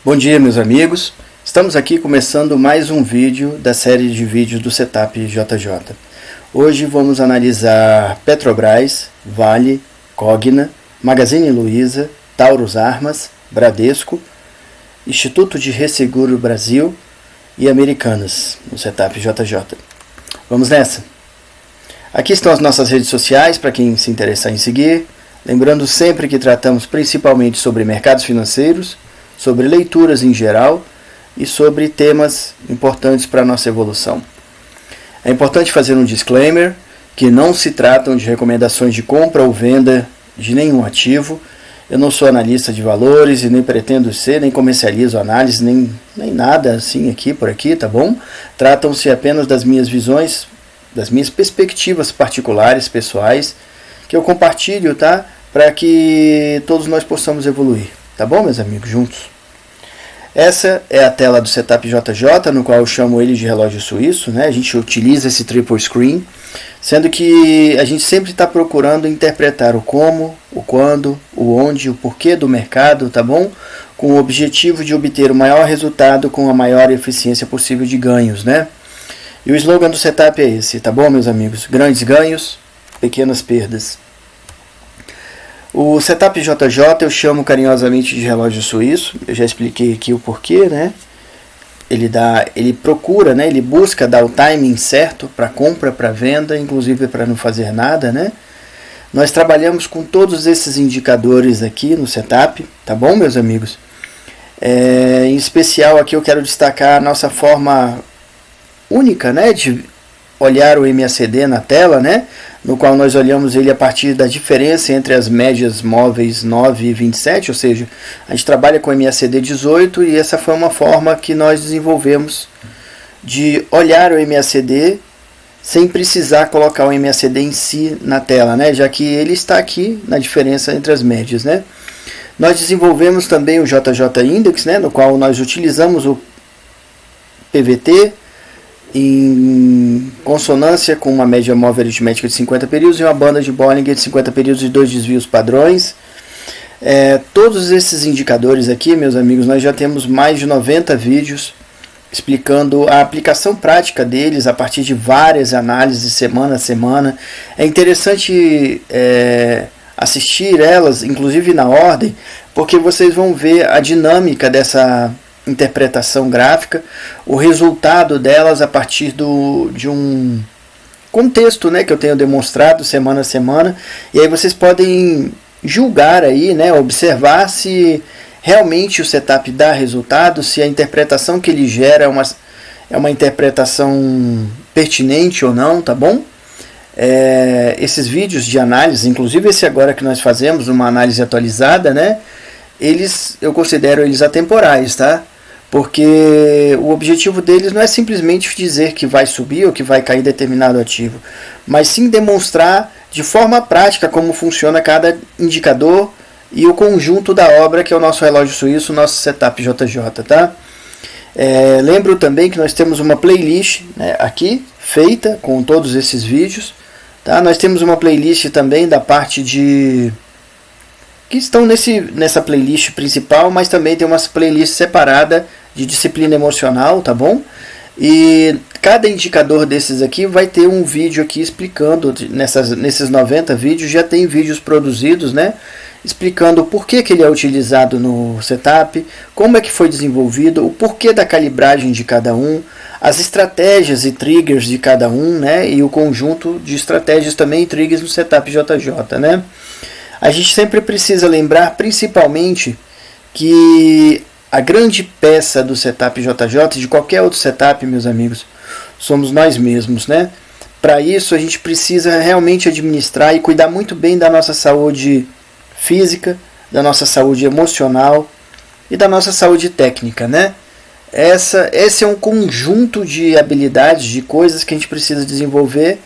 Bom dia, meus amigos. Estamos aqui começando mais um vídeo da série de vídeos do Setup JJ. Hoje vamos analisar Petrobras, Vale, Cogna, Magazine Luiza, Taurus Armas, Bradesco, Instituto de Resseguro Brasil e Americanas no Setup JJ. Vamos nessa? Aqui estão as nossas redes sociais para quem se interessar em seguir. Lembrando sempre que tratamos principalmente sobre mercados financeiros, sobre leituras em geral e sobre temas importantes para a nossa evolução. É importante fazer um disclaimer que não se tratam de recomendações de compra ou venda de nenhum ativo. Eu não sou analista de valores e nem pretendo ser, nem comercializo análise, nem nada assim por aqui, tá bom? Tratam-se apenas das minhas visões, das minhas perspectivas particulares, pessoais, que eu compartilho, tá? Para que todos nós possamos evoluir, tá bom, meus amigos, juntos? Essa é a tela do Setup JJ, no qual eu chamo ele de relógio suíço, né? A gente utiliza esse triple screen, sendo que a gente sempre está procurando interpretar o como, o quando, o onde, o porquê do mercado, tá bom? Com o objetivo de obter o maior resultado com a maior eficiência possível de ganhos, né? E o slogan do Setup é esse, tá bom, meus amigos? Grandes ganhos, pequenas perdas. O Setup JJ eu chamo carinhosamente de relógio suíço. Eu já expliquei aqui o porquê, né? Ele procura, né? Ele busca dar o timing certo para compra, para venda, inclusive para não fazer nada, né? Nós trabalhamos com todos esses indicadores aqui no Setup, tá bom, meus amigos? Em especial aqui eu quero destacar a nossa forma única, né, de olhar o MACD na tela, né, no qual nós olhamos ele a partir da diferença entre as médias móveis 9 e 27, ou seja, a gente trabalha com MACD 18 e essa foi uma forma que nós desenvolvemos de olhar o MACD sem precisar colocar o MACD em si na tela, né, já que ele está aqui na diferença entre as médias, né. Nós desenvolvemos também o JJ Index, né, no qual nós utilizamos o PVT em consonância com uma média móvel aritmética de 50 períodos e uma banda de Bollinger de 50 períodos e 2 desvios padrões. Todos esses indicadores aqui, meus amigos, nós já temos mais de 90 vídeos explicando a aplicação prática deles a partir de várias análises semana a semana. É interessante assistir elas, inclusive na ordem, porque vocês vão ver a dinâmica dessa interpretação gráfica, o resultado delas a partir de um contexto, né, que eu tenho demonstrado semana a semana, e aí vocês podem julgar aí, né, observar se realmente o setup dá resultado, se a interpretação que ele gera é uma interpretação pertinente ou não, tá bom? Esses vídeos de análise, inclusive esse agora que nós fazemos, uma análise atualizada, né, eu considero eles atemporais, tá? Porque o objetivo deles não é simplesmente dizer que vai subir ou que vai cair determinado ativo, mas sim demonstrar de forma prática como funciona cada indicador e o conjunto da obra que é o nosso relógio suíço, o nosso Setup JJ, tá? Lembro também que nós temos uma playlist, né, aqui, feita com todos esses vídeos, tá? Nós temos uma playlist também da parte que estão nessa playlist principal, mas também tem uma playlist separada de disciplina emocional, tá bom? E cada indicador desses aqui vai ter um vídeo aqui explicando, nesses 90 vídeos já tem vídeos produzidos, né? Explicando o porquê que ele é utilizado no setup, como é que foi desenvolvido, o porquê da calibragem de cada um, as estratégias e triggers de cada um, né? E o conjunto de estratégias também e triggers no Setup JJ, né? A gente sempre precisa lembrar, principalmente, que a grande peça do Setup JJ, de qualquer outro setup, meus amigos, somos nós mesmos, né? Para isso, a gente precisa realmente administrar e cuidar muito bem da nossa saúde física, da nossa saúde emocional e da nossa saúde técnica, né? Esse é um conjunto de habilidades, de coisas que a gente precisa desenvolver,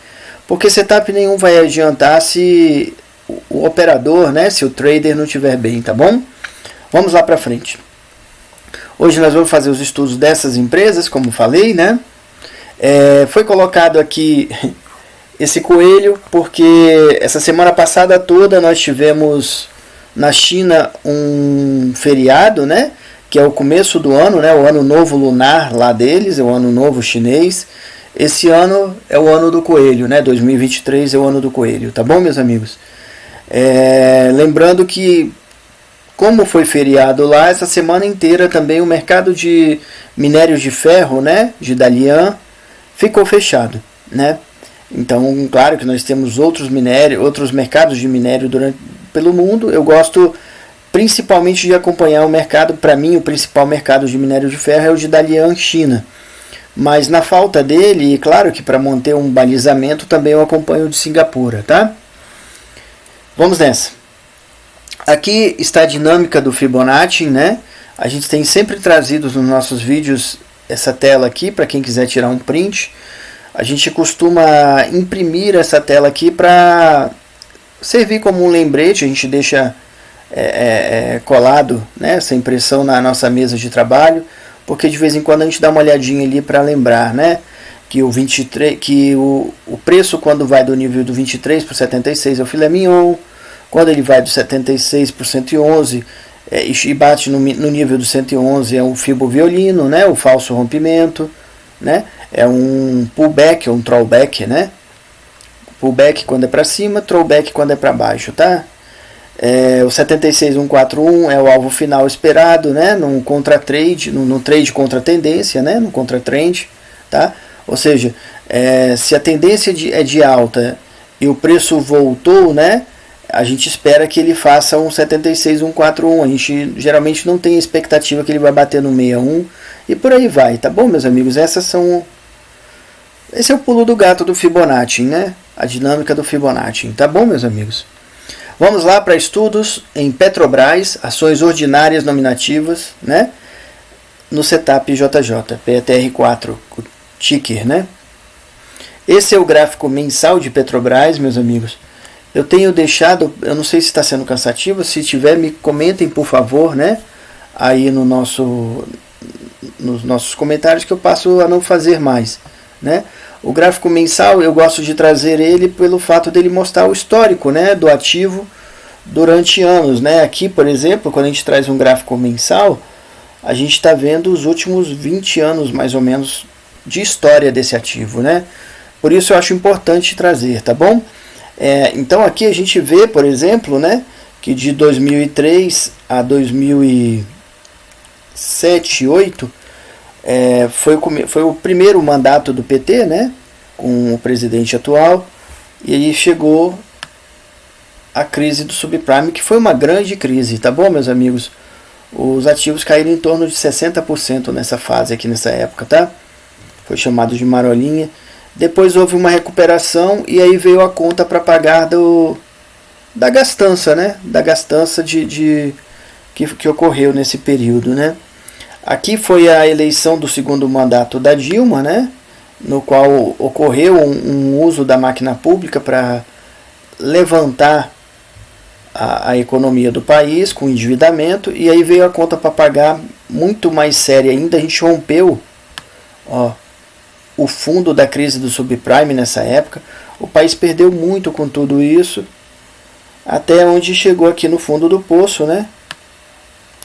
porque setup nenhum vai adiantar se o operador, né, se o trader não estiver bem, tá bom? Vamos lá para frente. Hoje nós vamos fazer os estudos dessas empresas, como falei, né? Foi colocado aqui esse coelho porque essa semana passada toda nós tivemos na China um feriado, né? que é o começo do ano, né, o ano novo lunar lá deles, é o ano novo chinês. Esse ano é o ano do coelho, né, 2023 é o ano do coelho, tá bom, meus amigos? Lembrando que, como foi feriado lá, essa semana inteira também o mercado de minérios de ferro, né, de Dalian, ficou fechado, né? Então, claro que nós temos outros mercados de minério pelo mundo. Eu gosto principalmente de acompanhar o mercado. Para mim, o principal mercado de minério de ferro é o de Dalian, China. Mas na falta dele, e claro que para manter um balizamento, também eu acompanho o de Singapura, tá? Vamos nessa. Aqui está a dinâmica do Fibonacci, né? A gente tem sempre trazido nos nossos vídeos essa tela aqui, para quem quiser tirar um print. A gente costuma imprimir essa tela aqui para servir como um lembrete. A gente deixa colado, né, essa impressão na nossa mesa de trabalho, porque de vez em quando a gente dá uma olhadinha ali para lembrar, né, que o preço, quando vai do nível do 23 para o 76 é o filé mignon, quando ele vai do 76 para o 111 e bate no nível do 111 é o fibo violino, né, o falso rompimento, né, é um pullback ou um throwback, né, pullback quando é para cima, throwback quando é para baixo, tá? O 76141 é o alvo final esperado, né, num contra-trade, no trade contra tendência, né, no contra-trend, tá? Ou seja, se a tendência é de alta e o preço voltou, né, a gente espera que ele faça um 76141. A gente geralmente não tem expectativa que ele vai bater no 61 e por aí vai, tá bom, meus amigos? Esse é o pulo do gato do Fibonacci, né? A dinâmica do Fibonacci, tá bom, meus amigos? Vamos lá para estudos em Petrobras, ações ordinárias nominativas, né? No setup JJ, PETR4, o ticker, né? Esse é o gráfico mensal de Petrobras, meus amigos. Eu tenho deixado, eu não sei se está sendo cansativo, se tiver, me comentem, por favor, né? Aí nos nossos comentários, que eu passo a não fazer mais, né? O gráfico mensal, eu gosto de trazer ele pelo fato dele mostrar o histórico, né, do ativo durante anos, né? Aqui, por exemplo, quando a gente traz um gráfico mensal, a gente está vendo os últimos 20 anos, mais ou menos, de história desse ativo, né? Por isso eu acho importante trazer, tá bom? Então aqui a gente vê, por exemplo, né, que de 2003 a 2007, 2008, foi o primeiro mandato do PT, né, com o presidente atual, e aí chegou a crise do subprime, que foi uma grande crise, tá bom, meus amigos? Os ativos caíram em torno de 60% nessa fase aqui, nessa época, tá? Foi chamado de marolinha. Depois houve uma recuperação e aí veio a conta para pagar da gastança, né? Da gastança que ocorreu nesse período, né? Aqui foi a eleição do segundo mandato da Dilma, né? No qual ocorreu um uso da máquina pública para levantar a economia do país com endividamento, e aí veio a conta para pagar muito mais séria ainda. A gente rompeu, o fundo da crise do subprime nessa época. O país perdeu muito com tudo isso, até onde chegou aqui no fundo do poço, né?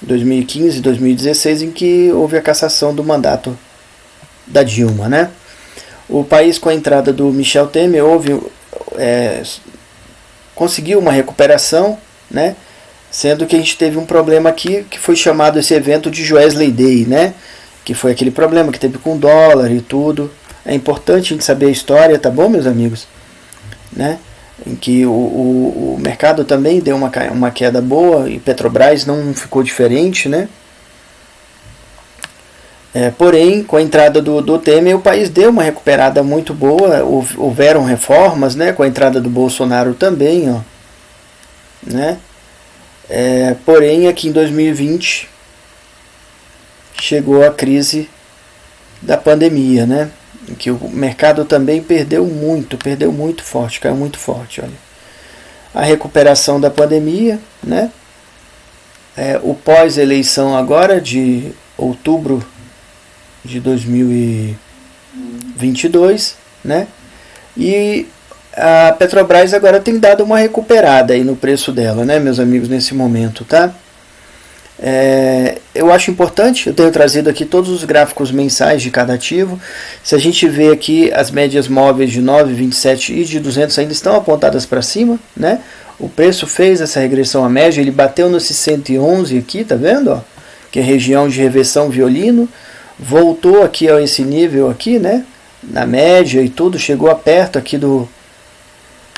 2015, 2016, em que houve a cassação do mandato da Dilma, né? O país, com a entrada do Michel Temer, conseguiu uma recuperação, né? Sendo que a gente teve um problema aqui, que foi chamado esse evento de Joesley Day, né? Que foi aquele problema que teve com o dólar e tudo. É importante a gente saber a história, tá bom, meus amigos? Né? Em que o mercado também deu uma queda boa, e Petrobras não ficou diferente, né? Porém, com a entrada do Temer, o país deu uma recuperada muito boa, houveram reformas, né? Com a entrada do Bolsonaro também, né? Porém, aqui em 2020 chegou a crise da pandemia, né? Em que o mercado também perdeu muito forte, caiu muito forte, olha. A recuperação da pandemia, né? O pós-eleição agora de outubro de 2022, né? E a Petrobras agora tem dado uma recuperada aí no preço dela, né, meus amigos, nesse momento, tá? Eu acho importante, eu tenho trazido aqui todos os gráficos mensais de cada ativo. Se a gente vê aqui, as médias móveis de 9, 27 e de 200 ainda estão apontadas para cima, né? O preço fez essa regressão à média, ele bateu nesse 111 aqui, tá vendo? Ó? Que é região de reversão violino, voltou aqui a esse nível aqui, né? Na média e tudo, chegou a perto aqui do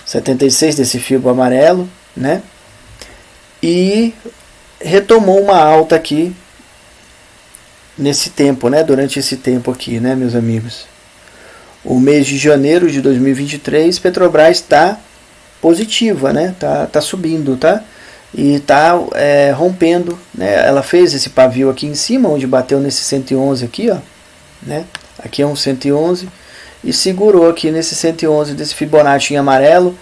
76 desse fibro amarelo, né? E retomou uma alta aqui nesse tempo, né? Durante esse tempo aqui, né, meus amigos? O mês de janeiro de 2023, Petrobras está positiva, né? Tá subindo, tá? E tá rompendo, né? Ela fez esse pavio aqui em cima, onde bateu nesse 111 aqui, ó, né? Aqui é um 111 e segurou aqui nesse 111 desse Fibonacci em amarelo.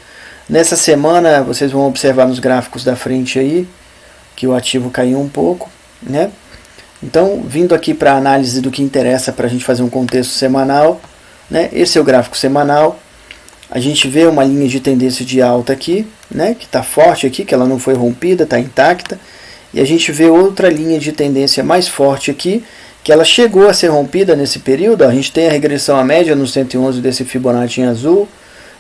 Nessa semana, vocês vão observar nos gráficos da frente aí, que o ativo caiu um pouco, né? Então, vindo aqui para a análise do que interessa para a gente fazer um contexto semanal, né? Esse é o gráfico semanal. A gente vê uma linha de tendência de alta aqui, né? Que está forte aqui, que ela não foi rompida, está intacta. E a gente vê outra linha de tendência mais forte aqui, que ela chegou a ser rompida nesse período. A gente tem a regressão à média no 111 desse Fibonacci em azul,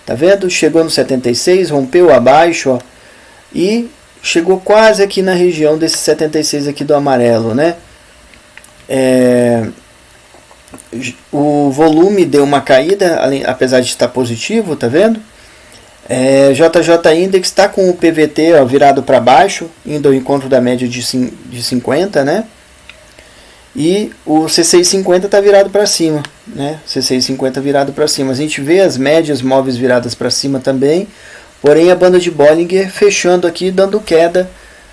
tá vendo? Chegou no 76, rompeu abaixo, ó, e chegou quase aqui na região desse 76 aqui do amarelo, né? O volume deu uma caída, apesar de estar positivo, tá vendo? JJ Index está com o PVT, ó, virado para baixo, indo ao encontro da média de 50, né? E o C650 está virado para cima, né? C650 virado para cima. A gente vê as médias móveis viradas para cima também, porém a banda de Bollinger fechando aqui, dando queda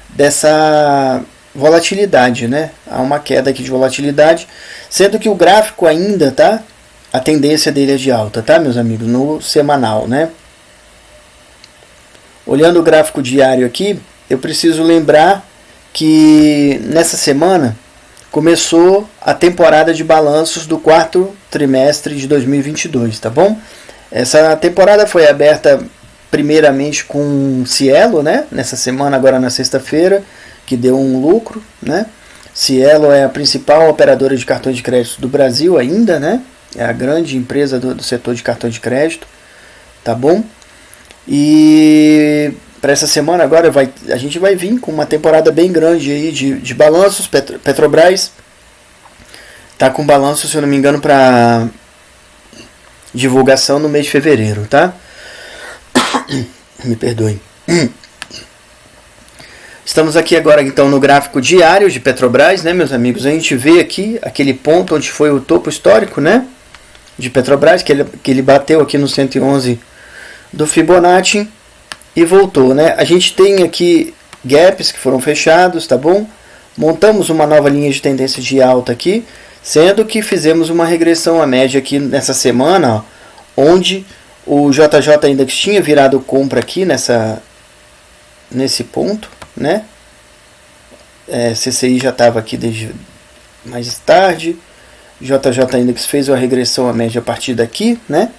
dessa volatilidade, né? Há uma queda aqui de volatilidade, sendo que o gráfico ainda, tá? A tendência dele é de alta, tá, meus amigos? No semanal, né? Olhando o gráfico diário aqui, eu preciso lembrar que nessa semana começou a temporada de balanços do quarto trimestre de 2022, tá bom? Essa temporada foi aberta primeiramente com Cielo, né? Nessa semana, agora na sexta-feira, que deu um lucro, né? Cielo é a principal operadora de cartões de crédito do Brasil ainda, né? É a grande empresa do setor de cartão de crédito, tá bom? E para essa semana agora a gente vai vir com uma temporada bem grande aí de balanços. Petrobras tá com balanço, se eu não me engano, para divulgação no mês de fevereiro, tá? Me perdoem. Estamos aqui agora então no gráfico diário de Petrobras, né, meus amigos? A gente vê aqui aquele ponto onde foi o topo histórico, né, de Petrobras, que ele bateu aqui no 111 do Fibonacci e voltou, né? A gente tem aqui gaps que foram fechados, tá bom? Montamos uma nova linha de tendência de alta aqui, sendo que fizemos uma regressão à média aqui nessa semana, ó, onde o JJ Index tinha virado compra aqui nesse ponto, né? CCI já estava aqui desde mais tarde. JJ Index fez uma regressão à média a partir daqui, né?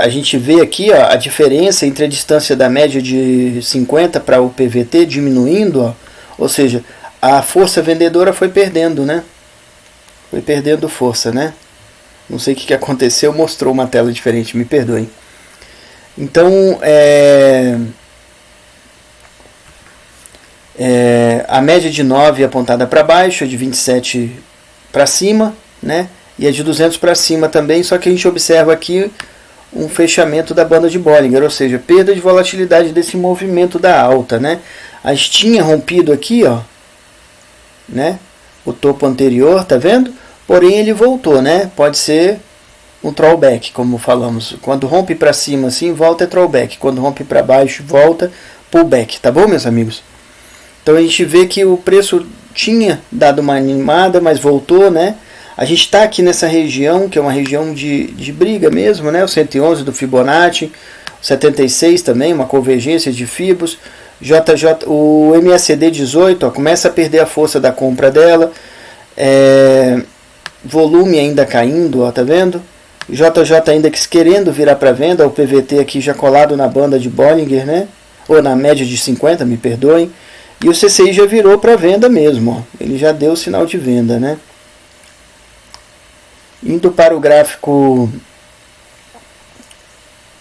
A gente vê aqui, ó, a diferença entre a distância da média de 50 para o PVT diminuindo, ó, ou seja, a força vendedora foi perdendo, né? Foi perdendo força, né? Não sei o que aconteceu, mostrou uma tela diferente, me perdoem. Então, a média de 9 apontada para baixo, a de 27 para cima, né? E a de 200 para cima também, só que a gente observa aqui um fechamento da banda de Bollinger, ou seja, perda de volatilidade desse movimento da alta, né? A gente tinha rompido aqui, ó, né? O topo anterior, tá vendo? Porém ele voltou, né? Pode ser um trollback, como falamos. Quando rompe para cima assim, volta é trollback. Quando rompe para baixo, volta pullback, tá bom, meus amigos? Então a gente vê que o preço tinha dado uma animada, mas voltou, né? A gente está aqui nessa região, que é uma região de briga mesmo, né? O 111 do Fibonacci, 76 também, uma convergência de fibos. O MACD 18, ó, começa a perder a força da compra dela. Volume ainda caindo, ó, tá vendo? JJ Index querendo virar para venda, o PVT aqui já colado na banda de Bollinger, né? Ou na média de 50, me perdoem. E o CCI já virou para venda mesmo, ó. Ele já deu sinal de venda, né? Indo para o gráfico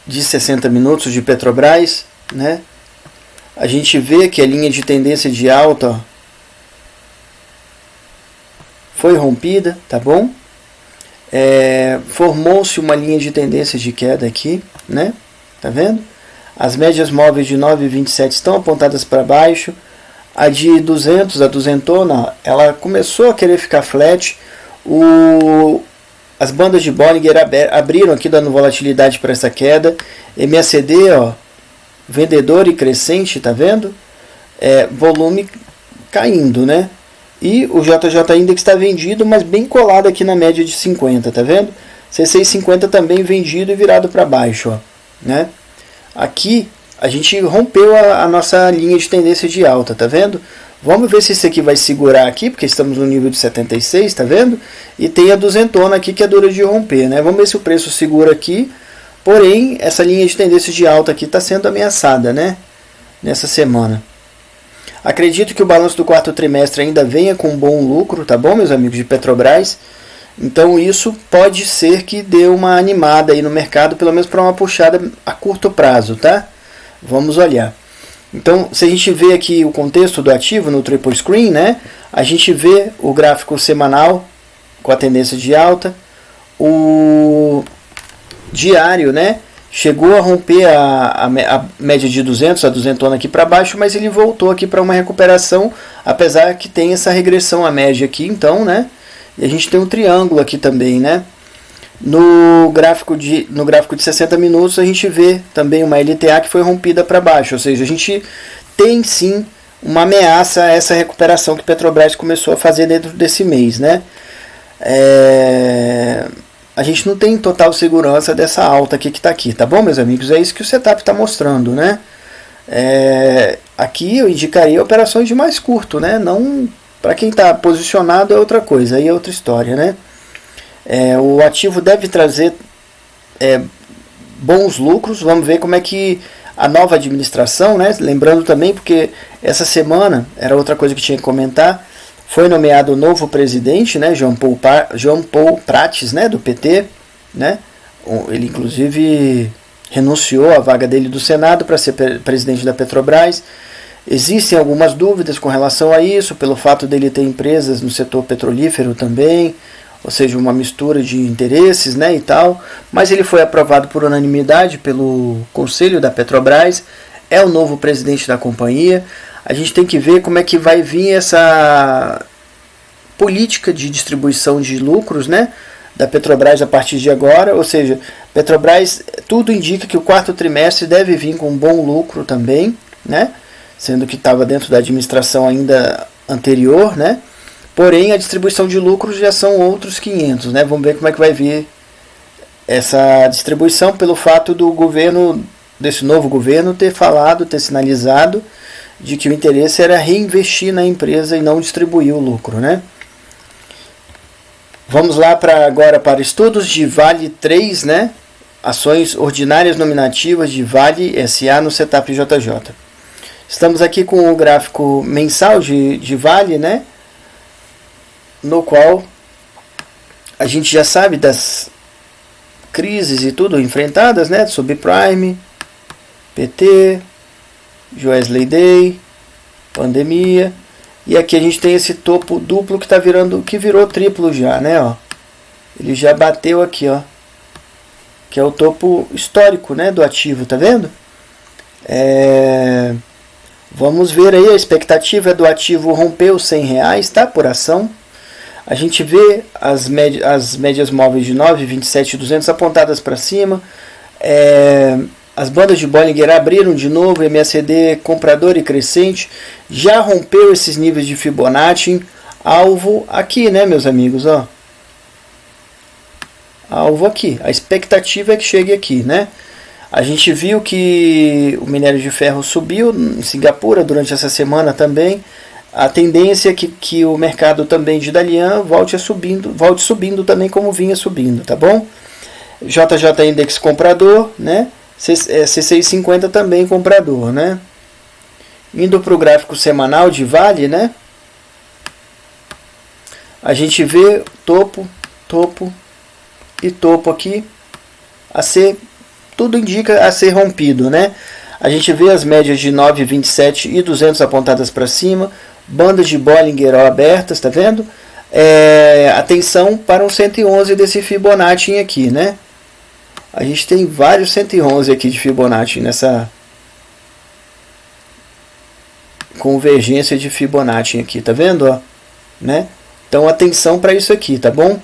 de 60 minutos de Petrobras, né? A gente vê que a linha de tendência de alta, ó, foi rompida, tá bom? Formou-se uma linha de tendência de queda aqui, né? Tá vendo? As médias móveis de 9,27 estão apontadas para baixo. A de 200, a duzentona, ela começou a querer ficar flat. As bandas de Bollinger abriram aqui, dando volatilidade para essa queda. MACD, ó, vendedor e crescente, tá vendo? Volume caindo, né? E o JJ Index está vendido, mas bem colado aqui na média de 50, tá vendo? C650 também vendido e virado para baixo, ó, né? Aqui a gente rompeu a nossa linha de tendência de alta, tá vendo? Vamos ver se isso aqui vai segurar aqui, porque estamos no nível de 76, tá vendo? E tem a duzentona aqui que é dura de romper, né? Vamos ver se o preço segura aqui. Porém, essa linha de tendência de alta aqui está sendo ameaçada, né? Nessa semana. Acredito que o balanço do quarto trimestre ainda venha com um bom lucro, tá bom, meus amigos de Petrobras? Então isso pode ser que dê uma animada aí no mercado, pelo menos para uma puxada a curto prazo, tá? Vamos olhar. Então, se a gente vê aqui o contexto do ativo no triple screen, né? A gente vê o gráfico semanal com a tendência de alta, o diário, né? Chegou a romper a média de 200, a duzentona aqui para baixo, mas ele voltou aqui para uma recuperação, apesar que tem essa regressão à média aqui, então, né? E a gente tem um triângulo aqui também, né? No gráfico de 60 minutos a gente vê também uma LTA que foi rompida para baixo, ou seja, a gente tem sim uma ameaça a essa recuperação que Petrobras começou a fazer dentro desse mês, né? A gente não tem total segurança dessa alta aqui que está aqui, tá bom, meus amigos? É isso que o setup está mostrando, né? Aqui eu indicaria operações de mais curto, né? Não, para quem está posicionado é outra coisa, aí é outra história, né? O ativo deve trazer bons lucros. Vamos ver como é que a nova administração, né? Lembrando também, porque essa semana era outra coisa que tinha que comentar. Foi nomeado o novo presidente, né, João Paul Prates, né, do PT, né? Ele inclusive renunciou à vaga dele do Senado para ser presidente da Petrobras. Existem algumas dúvidas com relação a isso, pelo fato dele ter empresas no setor petrolífero também, ou seja, uma mistura de interesses, né, e tal. Mas ele foi aprovado por unanimidade pelo Conselho da Petrobras, é o novo presidente da companhia. A gente tem que ver como é que vai vir essa política de distribuição de lucros, né, da Petrobras a partir de agora. Ou seja, Petrobras, tudo indica que o quarto trimestre deve vir com um bom lucro também, né, sendo que estava dentro da administração ainda anterior, né. Porém, a distribuição de lucros já são outros 500, né. Vamos ver como é que vai vir essa distribuição, pelo fato do governo, desse novo governo, ter sinalizado de que o interesse era reinvestir na empresa e não distribuir o lucro, né? Vamos lá agora para estudos de Vale 3, né? Ações ordinárias nominativas de Vale SA no setup JJ. Estamos aqui com o gráfico mensal de Vale, né? No qual a gente já sabe das crises e tudo enfrentadas, né? Subprime, PT, Joesley Day, pandemia, e aqui a gente tem esse topo duplo que virou triplo já, né, ó. Ele já bateu aqui, ó, que é o topo histórico, né, do ativo, tá vendo? Vamos ver aí, a expectativa do ativo romper os R$100, tá, por ação. A gente vê as médias móveis de 9, 27 e 200 apontadas para cima. As bandas de Bollinger abriram de novo, MACD comprador e crescente, já rompeu esses níveis de Fibonacci, alvo aqui, né, meus amigos, ó. Alvo aqui, a expectativa é que chegue aqui, né. A gente viu que o minério de ferro subiu em Singapura durante essa semana também. A tendência é que o mercado também de Dalian volte subindo também como vinha subindo, tá bom? JJ Index comprador, né? C650 também comprador, né? Indo para o gráfico semanal de Vale, né? A gente vê topo, topo e topo aqui a ser, tudo indica a ser rompido, né? A gente vê as médias de 9,27 e 200 apontadas para cima, bandas de Bollinger abertas, tá vendo? Atenção para um 111 desse Fibonacci aqui, né? A gente tem vários 111 aqui de Fibonacci nessa convergência de Fibonacci aqui, tá vendo? Ó, né? Então atenção para isso aqui, tá bom?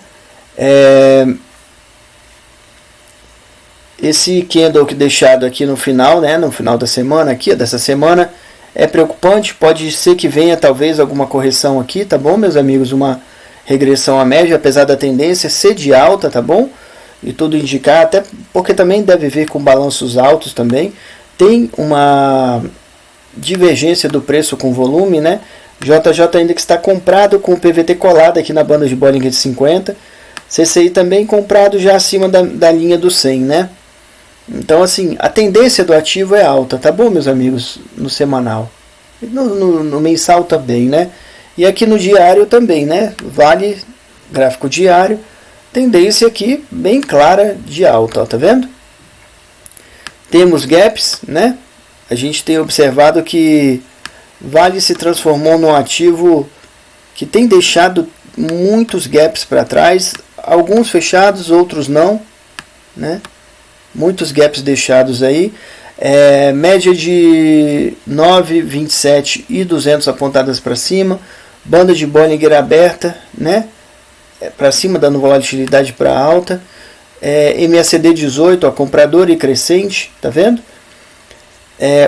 Esse candle que deixado aqui no final, né, no final da semana aqui, dessa semana, é preocupante. Pode ser que venha talvez alguma correção aqui, tá bom, meus amigos? Uma regressão à média, apesar da tendência ser de alta, tá bom? E tudo indicar, até porque também deve vir com balanços altos também. Tem uma divergência do preço com volume, né? JJ Index está comprado com o PVT colado aqui na banda de Bollinger de 50. CCI também comprado já acima da linha do 100, né? Então, assim, a tendência do ativo é alta, tá bom, meus amigos? No semanal. No mensal também, né? E aqui no diário também, né? Vale, gráfico diário. Tendência aqui bem clara de alta, ó, tá vendo? Temos gaps, né? A gente tem observado que Vale se transformou num ativo que tem deixado muitos gaps para trás, alguns fechados, outros não, né? Muitos gaps deixados aí, média de 9,27 e 200 apontadas para cima, banda de Bollinger aberta, né? Para cima, dando volatilidade para alta, MACD 18, ó, comprador e crescente, tá vendo?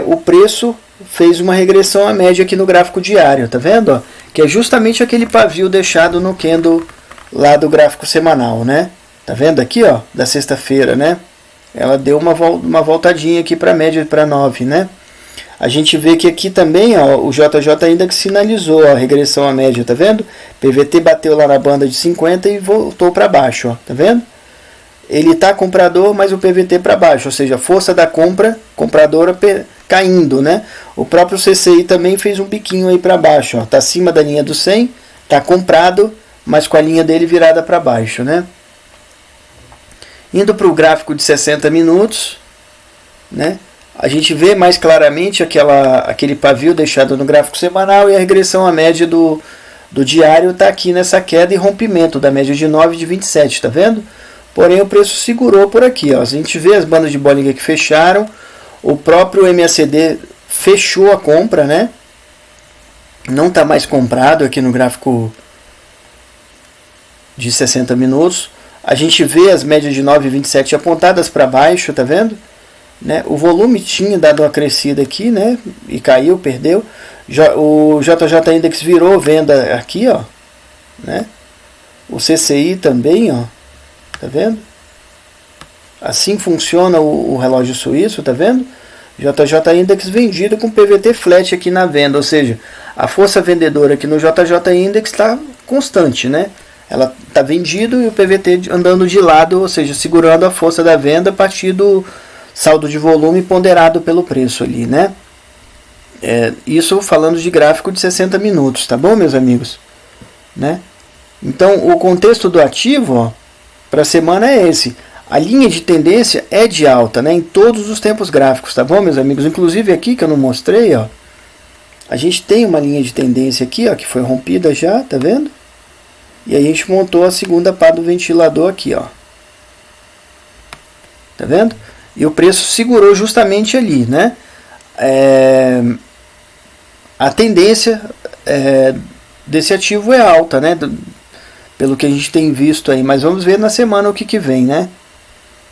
O preço fez uma regressão à média aqui no gráfico diário, tá vendo? Ó? Que é justamente aquele pavio deixado no candle lá do gráfico semanal, né? Tá vendo aqui, ó, da sexta-feira, né? Ela deu uma voltadinha aqui para a média, para 9, né? A gente vê que aqui também, ó, o JJ Index sinalizou a regressão à média, tá vendo? PVT bateu lá na banda de 50 e voltou para baixo, ó, tá vendo? Ele está comprador, mas o PVT para baixo, ou seja, a força da compradora caindo, né? O próprio CCI também fez um biquinho aí para baixo, ó, tá acima da linha do 100, tá comprado, mas com a linha dele virada para baixo, né? Indo para o gráfico de 60 minutos, né? A gente vê mais claramente aquele pavio deixado no gráfico semanal e a regressão à média do diário está aqui nessa queda e rompimento da média de 9 de 27, tá vendo? Porém o preço segurou por aqui, ó. A gente vê as bandas de Bollinger que fecharam, o próprio MACD fechou a compra, né? Não está mais comprado aqui no gráfico de 60 minutos. A gente vê as médias de 9,27 apontadas para baixo, tá vendo? Né? O volume tinha dado uma crescida aqui, né? E caiu, perdeu. O JJ Index virou venda aqui, ó, né? O CCI também, ó, tá vendo? Assim funciona o relógio suíço, tá vendo? JJ Index vendido com PVT flat aqui na venda, ou seja, a força vendedora aqui no JJ Index está constante, né? Ela está vendido e o PVT andando de lado, ou seja, segurando a força da venda a partir do saldo de volume ponderado pelo preço ali, né? Isso falando de gráfico de 60 minutos, tá bom, meus amigos? Né? Então, o contexto do ativo para a semana é esse. A linha de tendência é de alta, né, em todos os tempos gráficos, tá bom, meus amigos? Inclusive aqui que eu não mostrei, ó, a gente tem uma linha de tendência aqui, ó, que foi rompida já, tá vendo? E a gente montou a segunda pá do ventilador aqui, ó. Tá vendo? E o preço segurou justamente ali, né? A tendência desse ativo é alta, né? Pelo que a gente tem visto aí. Mas vamos ver na semana o que vem, né?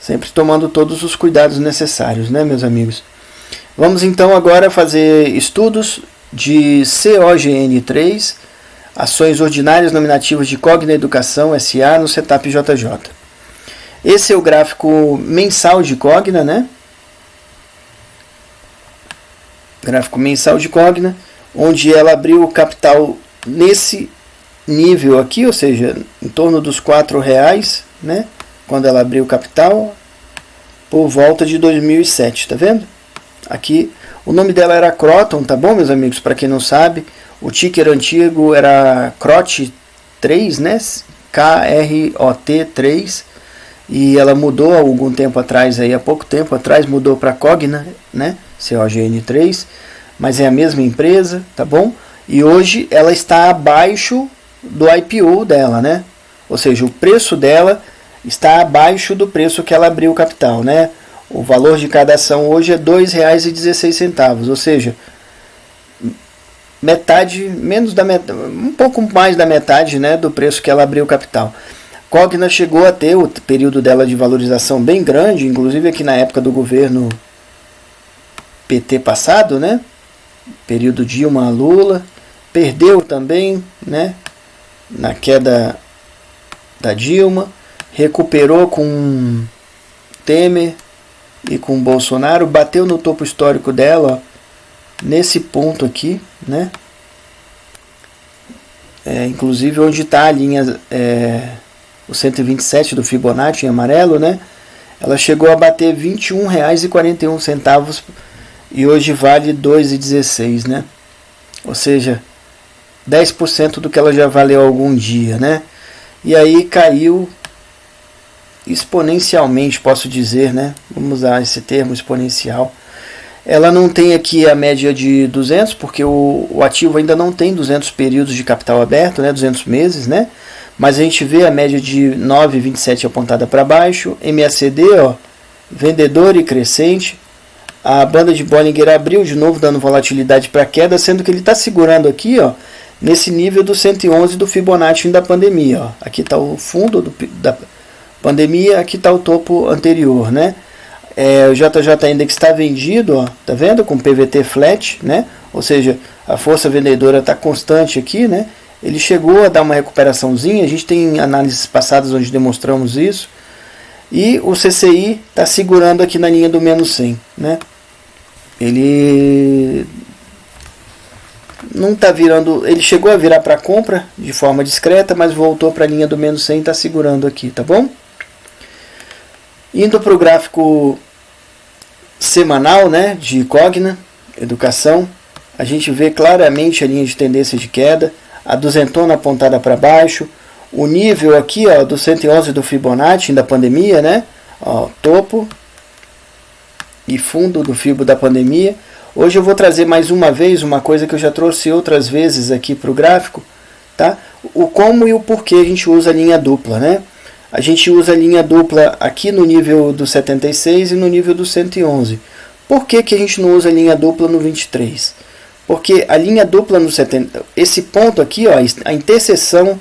Sempre tomando todos os cuidados necessários, né, meus amigos? Vamos então agora fazer estudos de COGN3, ações ordinárias nominativas de Cogna Educação SA no Setup JJ. Esse é o gráfico mensal de Cogna, né? Gráfico mensal de Cogna, onde ela abriu o capital nesse nível aqui, ou seja, em torno dos R$4, né? Quando ela abriu o capital, por volta de 2007, tá vendo? Aqui O nome dela era Croton, tá bom, meus amigos? Para quem não sabe, o ticker antigo era CROT 3, né? KROT 3. E ela mudou há algum tempo atrás, aí, há pouco tempo atrás, mudou para Cogna, né? COGN3, mas é a mesma empresa, tá bom? E hoje ela está abaixo do IPO dela, né? Ou seja, o preço dela está abaixo do preço que ela abriu o capital, né? O valor de cada ação hoje é R$ 2,16, ou seja, metade, menos da metade, um pouco mais da metade, né, do preço que ela abriu o capital. Cogna chegou a ter o período dela de valorização bem grande, inclusive aqui na época do governo PT passado, né? Período Dilma-Lula, perdeu também, né? Na queda da Dilma, recuperou com Temer e com Bolsonaro, bateu no topo histórico dela, ó, nesse ponto aqui, né? Inclusive onde está a linha, o 127 do Fibonacci em amarelo, né? Ela chegou a bater R$ 21,41 e hoje vale R$ 2,16, né? Ou seja, 10% do que ela já valeu algum dia, né? E aí caiu exponencialmente, posso dizer, né? Vamos usar esse termo exponencial. Ela não tem aqui a média de 200, porque o ativo ainda não tem 200 períodos de capital aberto, né? 200 meses, né? Mas a gente vê a média de 9,27 apontada para baixo, MACD, ó, vendedor e crescente. A banda de Bollinger abriu de novo, dando volatilidade para queda, sendo que ele está segurando aqui, ó, nesse nível do 111 do Fibonacci da pandemia. Ó. Aqui está o fundo da pandemia, aqui está o topo anterior, né? O JJ Index está vendido, ó, tá vendo? Com PVT flat, né? Ou seja, a força vendedora está constante aqui, né? Ele chegou a dar uma recuperaçãozinha, a gente tem análises passadas onde demonstramos isso. E o CCI está segurando aqui na linha do menos 100, né? Ele não está virando, ele chegou a virar para compra de forma discreta, mas voltou para a linha do menos 100 e está segurando aqui, tá bom? Indo para o gráfico semanal, né, de Cogna, educação, a gente vê claramente a linha de tendência de queda, a duzentona apontada para baixo, o nível aqui, ó, do 111 do Fibonacci da pandemia, né, ó, topo e fundo do Fibo da pandemia. Hoje eu vou trazer mais uma vez uma coisa que eu já trouxe outras vezes aqui para o gráfico, tá? O como e o porquê a gente usa a linha dupla, né? A gente usa a linha dupla aqui no nível do 76 e no nível do 111. Por que que a gente não usa a linha dupla no 23? Porque a linha dupla no 70, esse ponto aqui, ó, a interseção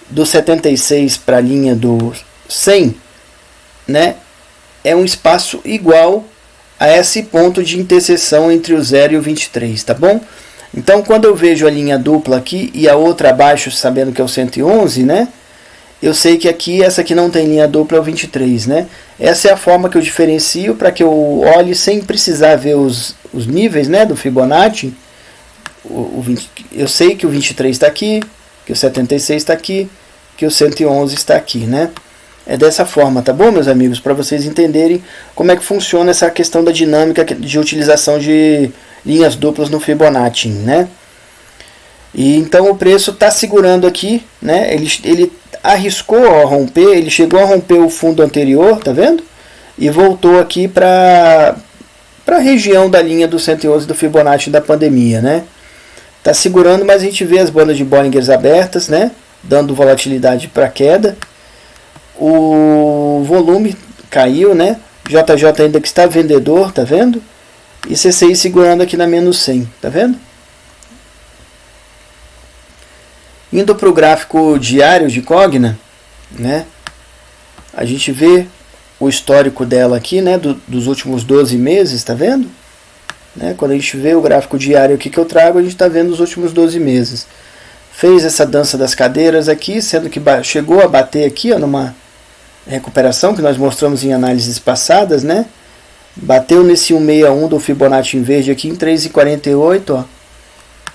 do 76 para a linha do 100, né, é um espaço igual a esse ponto de interseção entre o 0 e o 23, tá bom? Então, quando eu vejo a linha dupla aqui e a outra abaixo, sabendo que é o 111, né, eu sei que aqui, essa aqui não tem linha dupla, é o 23, né? Essa é a forma que eu diferencio para que eu olhe sem precisar ver os níveis, né, do Fibonacci. Eu sei que o 23 está aqui, que o 76 está aqui, que o 111 está aqui, né? É dessa forma, tá bom, meus amigos? Para vocês entenderem como é que funciona essa questão da dinâmica de utilização de linhas duplas no Fibonacci, né? E então o preço está segurando aqui, né? Ele arriscou a romper, ele chegou a romper o fundo anterior, tá vendo? E voltou aqui para a região da linha do 111 do Fibonacci da pandemia, né? Tá segurando, mas a gente vê as bandas de Bollinger abertas, né? Dando volatilidade para queda. O volume caiu, né? JJ ainda que está vendedor, tá vendo? E CCI segurando aqui na menos 100, tá vendo? Indo para o gráfico diário de Cogna, né? A gente vê o histórico dela aqui, né? Dos últimos 12 meses, tá vendo? Né? Quando a gente vê o gráfico diário aqui que eu trago, a gente está vendo os últimos 12 meses. Fez essa dança das cadeiras aqui, sendo que chegou a bater aqui, ó, numa recuperação que nós mostramos em análises passadas, né? Bateu nesse 161 do Fibonacci em verde aqui em 3,48, ó,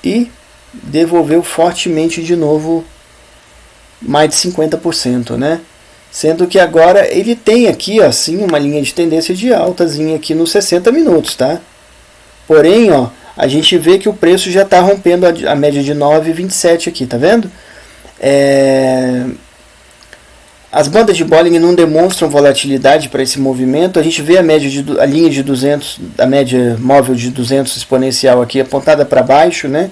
e devolveu fortemente de novo mais de 50%, né? Sendo que agora ele tem aqui, assim, uma linha de tendência de altazinha aqui nos 60 minutos, tá? Porém, ó, a gente vê que o preço já está rompendo a média de 9,27 aqui, tá vendo? As bandas de Bollinger não demonstram volatilidade para esse movimento. A gente vê a linha de 200, a média móvel de 200 exponencial aqui apontada para baixo, né?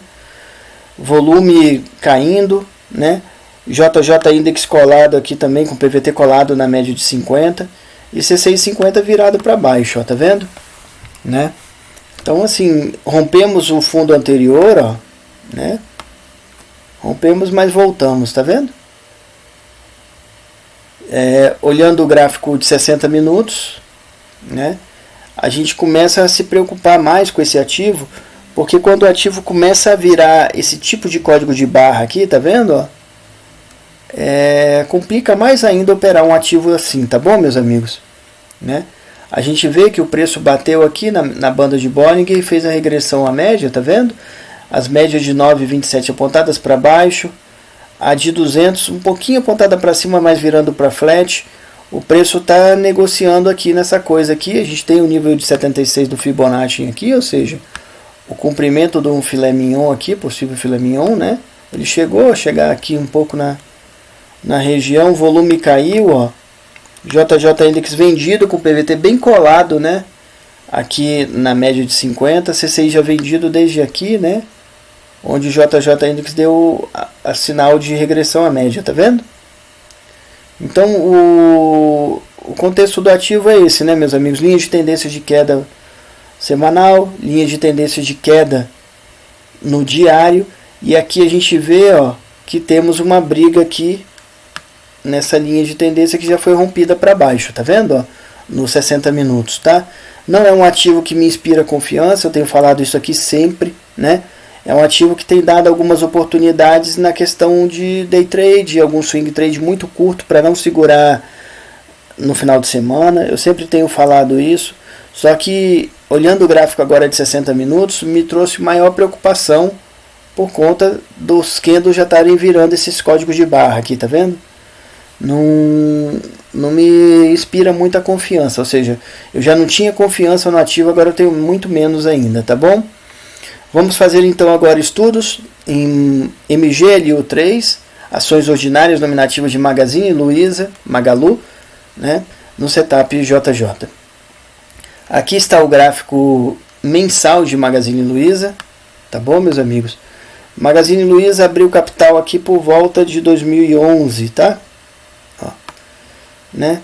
Volume caindo, né? JJ Index colado aqui também, com PVT colado na média de 50 e C650 virado para baixo, ó, tá vendo? Né? Então assim, rompemos o fundo anterior, ó, né? Rompemos, mas voltamos, tá vendo? Olhando o gráfico de 60 minutos, né? A gente começa a se preocupar mais com esse ativo, porque quando o ativo começa a virar esse tipo de código de barra aqui, tá vendo? Ó? Complica mais ainda operar um ativo assim, tá bom, meus amigos? Né? A gente vê que o preço bateu aqui na banda de Bollinger e fez a regressão à média, tá vendo? As médias de 9,27 apontadas para baixo, a de 200 um pouquinho apontada para cima, mas virando para flat. O preço está negociando aqui nessa coisa aqui. A gente tem o nível de 76 do Fibonacci aqui, ou seja, o comprimento de um filé mignon aqui, possível filé mignon, né? Ele chegou a chegar aqui um pouco na região, o volume caiu, ó. JJ Index vendido com PVT bem colado, né? Aqui na média de 50, C6 já vendido desde aqui, né? Onde o JJ Index deu a sinal de regressão à média, tá vendo? Então o contexto do ativo é esse, né, meus amigos? Linha de tendência de queda semanal, linha de tendência de queda no diário, e aqui a gente vê, ó, que temos uma briga aqui nessa linha de tendência que já foi rompida para baixo, tá vendo? Ó, nos 60 minutos, tá? Não é um ativo que me inspira confiança, eu tenho falado isso aqui sempre, né? É um ativo que tem dado algumas oportunidades na questão de day trade, algum swing trade muito curto para não segurar no final de semana. Eu sempre tenho falado isso, só que olhando o gráfico agora de 60 minutos, me trouxe maior preocupação por conta dos candles já estarem virando esses códigos de barra aqui, tá vendo? Não me inspira muita confiança, ou seja, eu já não tinha confiança no ativo, agora eu tenho muito menos ainda, tá bom? Vamos fazer então agora estudos em MGLU3, ações ordinárias nominativas de Magazine Luiza, Magalu, né, no setup JJ. Aqui está o gráfico mensal de Magazine Luiza, tá bom, meus amigos? Magazine Luiza abriu capital aqui por volta de 2011, tá? Ó, né?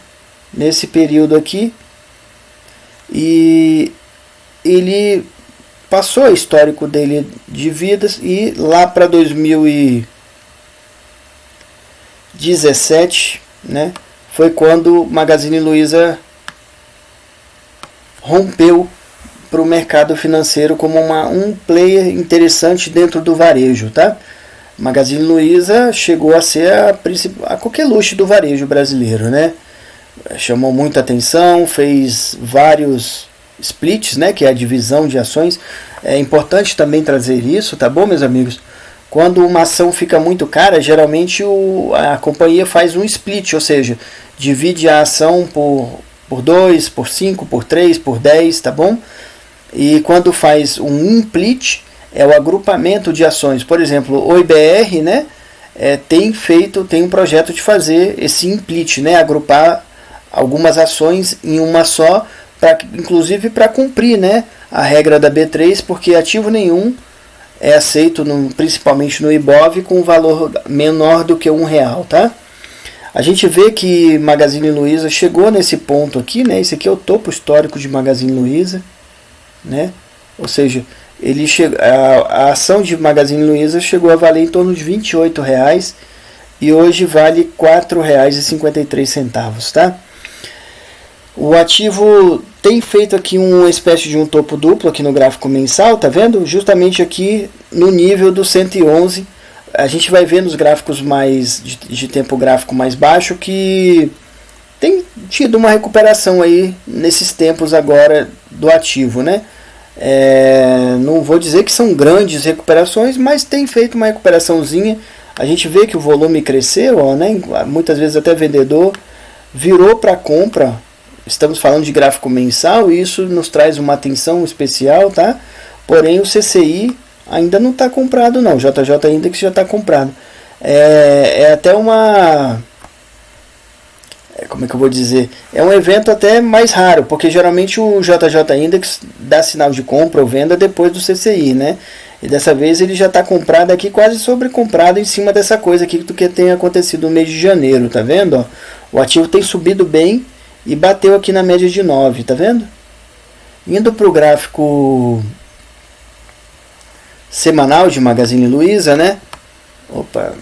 Nesse período aqui, e ele passou o histórico dele de vidas, e lá para 2017, né, foi quando Magazine Luiza rompeu para o mercado financeiro como um player interessante dentro do varejo, tá? Magazine Luiza chegou a ser a coqueluche do varejo brasileiro, né? Chamou muita atenção, fez vários splits, né, que é a divisão de ações. É importante também trazer isso, tá bom, meus amigos? Quando uma ação fica muito cara, geralmente a companhia faz um split, ou seja, divide a ação por 2, por 5, por 3, por 10, tá bom? E quando faz um implit, é o agrupamento de ações. Por exemplo, o IBR, né, tem um projeto de fazer esse implit, né, agrupar algumas ações em uma só, inclusive para cumprir, né, a regra da B3, porque ativo nenhum é aceito principalmente no IBOV com um valor menor do que R$1, tá? A gente vê que Magazine Luiza chegou nesse ponto aqui, né? Esse aqui é o topo histórico de Magazine Luiza, né? Ou seja, a ação de Magazine Luiza chegou a valer em torno de R$28 e hoje vale R$4,53, tá? O ativo tem feito aqui uma espécie de um topo duplo aqui no gráfico mensal, tá vendo? Justamente aqui no nível do 111. A gente vai ver nos gráficos mais de tempo gráfico mais baixo que tem tido uma recuperação aí nesses tempos agora do ativo, né? Não vou dizer que são grandes recuperações, mas tem feito uma recuperaçãozinha. A gente vê que o volume cresceu, ó, né? Muitas vezes até vendedor virou para compra. Estamos falando de gráfico mensal e isso nos traz uma atenção especial, tá? Porém o CCI ainda não está comprado não, o JJ Index já está comprado. É até uma... como é que eu vou dizer? É um evento até mais raro, porque geralmente o JJ Index dá sinal de compra ou venda depois do CCI, né? E dessa vez ele já está comprado aqui, quase sobrecomprado em cima dessa coisa aqui do que tem acontecido no mês de janeiro, tá vendo? Ó, o ativo tem subido bem e bateu aqui na média de 9, tá vendo? Indo para o gráfico semanal de Magazine Luiza, né? Opa!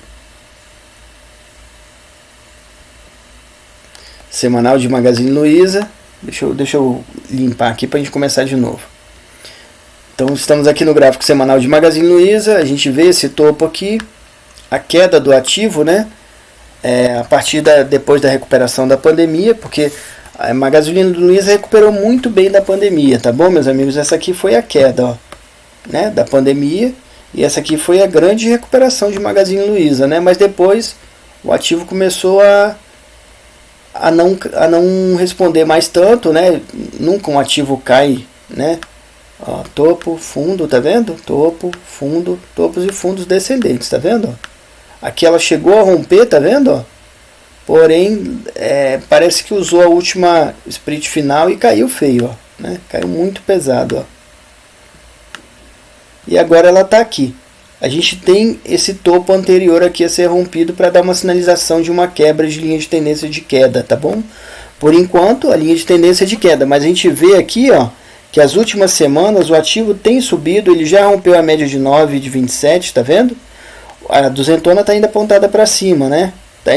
Semanal de Magazine Luiza. Deixa eu limpar aqui para a gente começar de novo. Então estamos aqui no gráfico semanal de Magazine Luiza. A gente vê esse topo aqui, a queda do ativo, né? A partir depois da recuperação da pandemia, porque a Magazine Luiza recuperou muito bem da pandemia, tá bom, meus amigos? Essa aqui foi a queda, ó, né, da pandemia, e essa aqui foi a grande recuperação de Magazine Luiza, né? Mas depois o ativo começou a não responder mais tanto, né? Nunca um ativo cai, né? Ó, topo, fundo, tá vendo? Topo, fundo, topos e fundos descendentes, tá vendo? Aqui ela chegou a romper, tá vendo? Ó? Porém, parece que usou a última split final e caiu feio, ó, né? Caiu muito pesado, ó. E agora ela está aqui. A gente tem esse topo anterior aqui a ser rompido para dar uma sinalização de uma quebra de linha de tendência de queda, tá bom? Por enquanto, a linha de tendência é de queda, mas a gente vê aqui, ó, que as últimas semanas o ativo tem subido, ele já rompeu a média de 9 e de 27, tá vendo? A duzentona está ainda apontada para cima, né? Está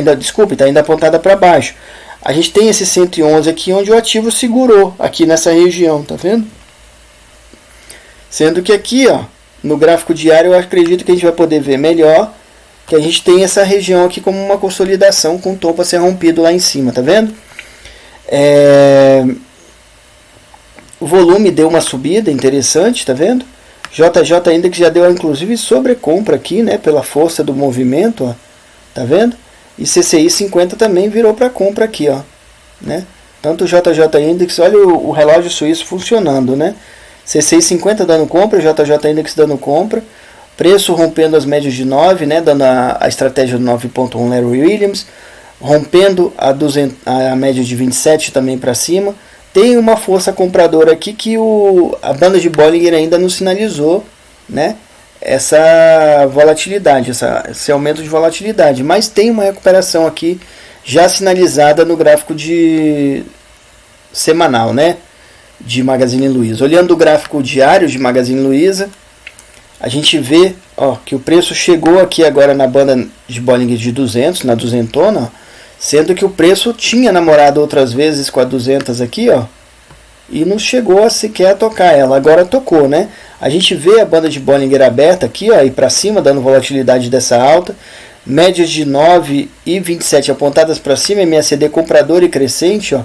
ainda apontada para baixo. A gente tem esse 111 aqui onde o ativo segurou, aqui nessa região, tá vendo? Sendo que aqui, ó, no gráfico diário eu acredito que a gente vai poder ver melhor que a gente tem essa região aqui como uma consolidação com o topo a ser rompido lá em cima, tá vendo? O volume deu uma subida interessante, tá vendo? JJ Index já deu inclusive sobrecompra aqui, né, pela força do movimento, ó, tá vendo? E CCI 50 também virou para compra aqui, ó, né? Tanto o JJ Index, olha o relógio suíço funcionando, né? CCI 50 dando compra, JJ Index dando compra, preço rompendo as médias de 9, né, dando a estratégia do 9.1 Larry Williams, rompendo a média de 27 também para cima. Tem uma força compradora aqui que a banda de Bollinger ainda não sinalizou, né, essa volatilidade, esse aumento de volatilidade, mas tem uma recuperação aqui já sinalizada no gráfico de semanal, né, de Magazine Luiza. Olhando o gráfico diário de Magazine Luiza, a gente vê, ó, que o preço chegou aqui agora na banda de Bollinger de 200, na duzentona, ó, sendo que o preço tinha namorado outras vezes com a 200 aqui, ó, e não chegou sequer a tocar ela. Agora tocou, né? A gente vê a banda de Bollinger aberta aqui, ó, e para cima, dando volatilidade dessa alta. Médias de 9 e 27 apontadas para cima, MACD comprador e crescente, ó.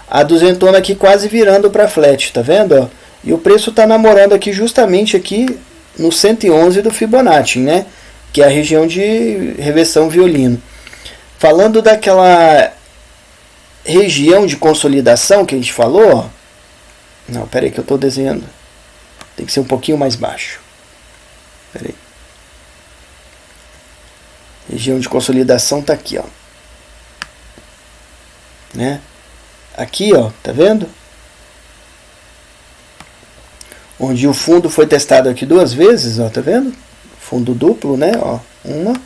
A duzentona aqui quase virando para flat, tá vendo? Ó? E o preço está namorando aqui justamente aqui no 111 do Fibonacci, né? Que é a região de reversão violino. Falando daquela região de consolidação que a gente falou, ó. Não, pera aí que eu estou desenhando. Tem que ser um pouquinho mais baixo. Pera aí. Região de consolidação está aqui, ó. Né? Aqui, ó, tá vendo? Onde o fundo foi testado aqui duas vezes, ó, tá vendo? Fundo duplo, né? Ó, uma,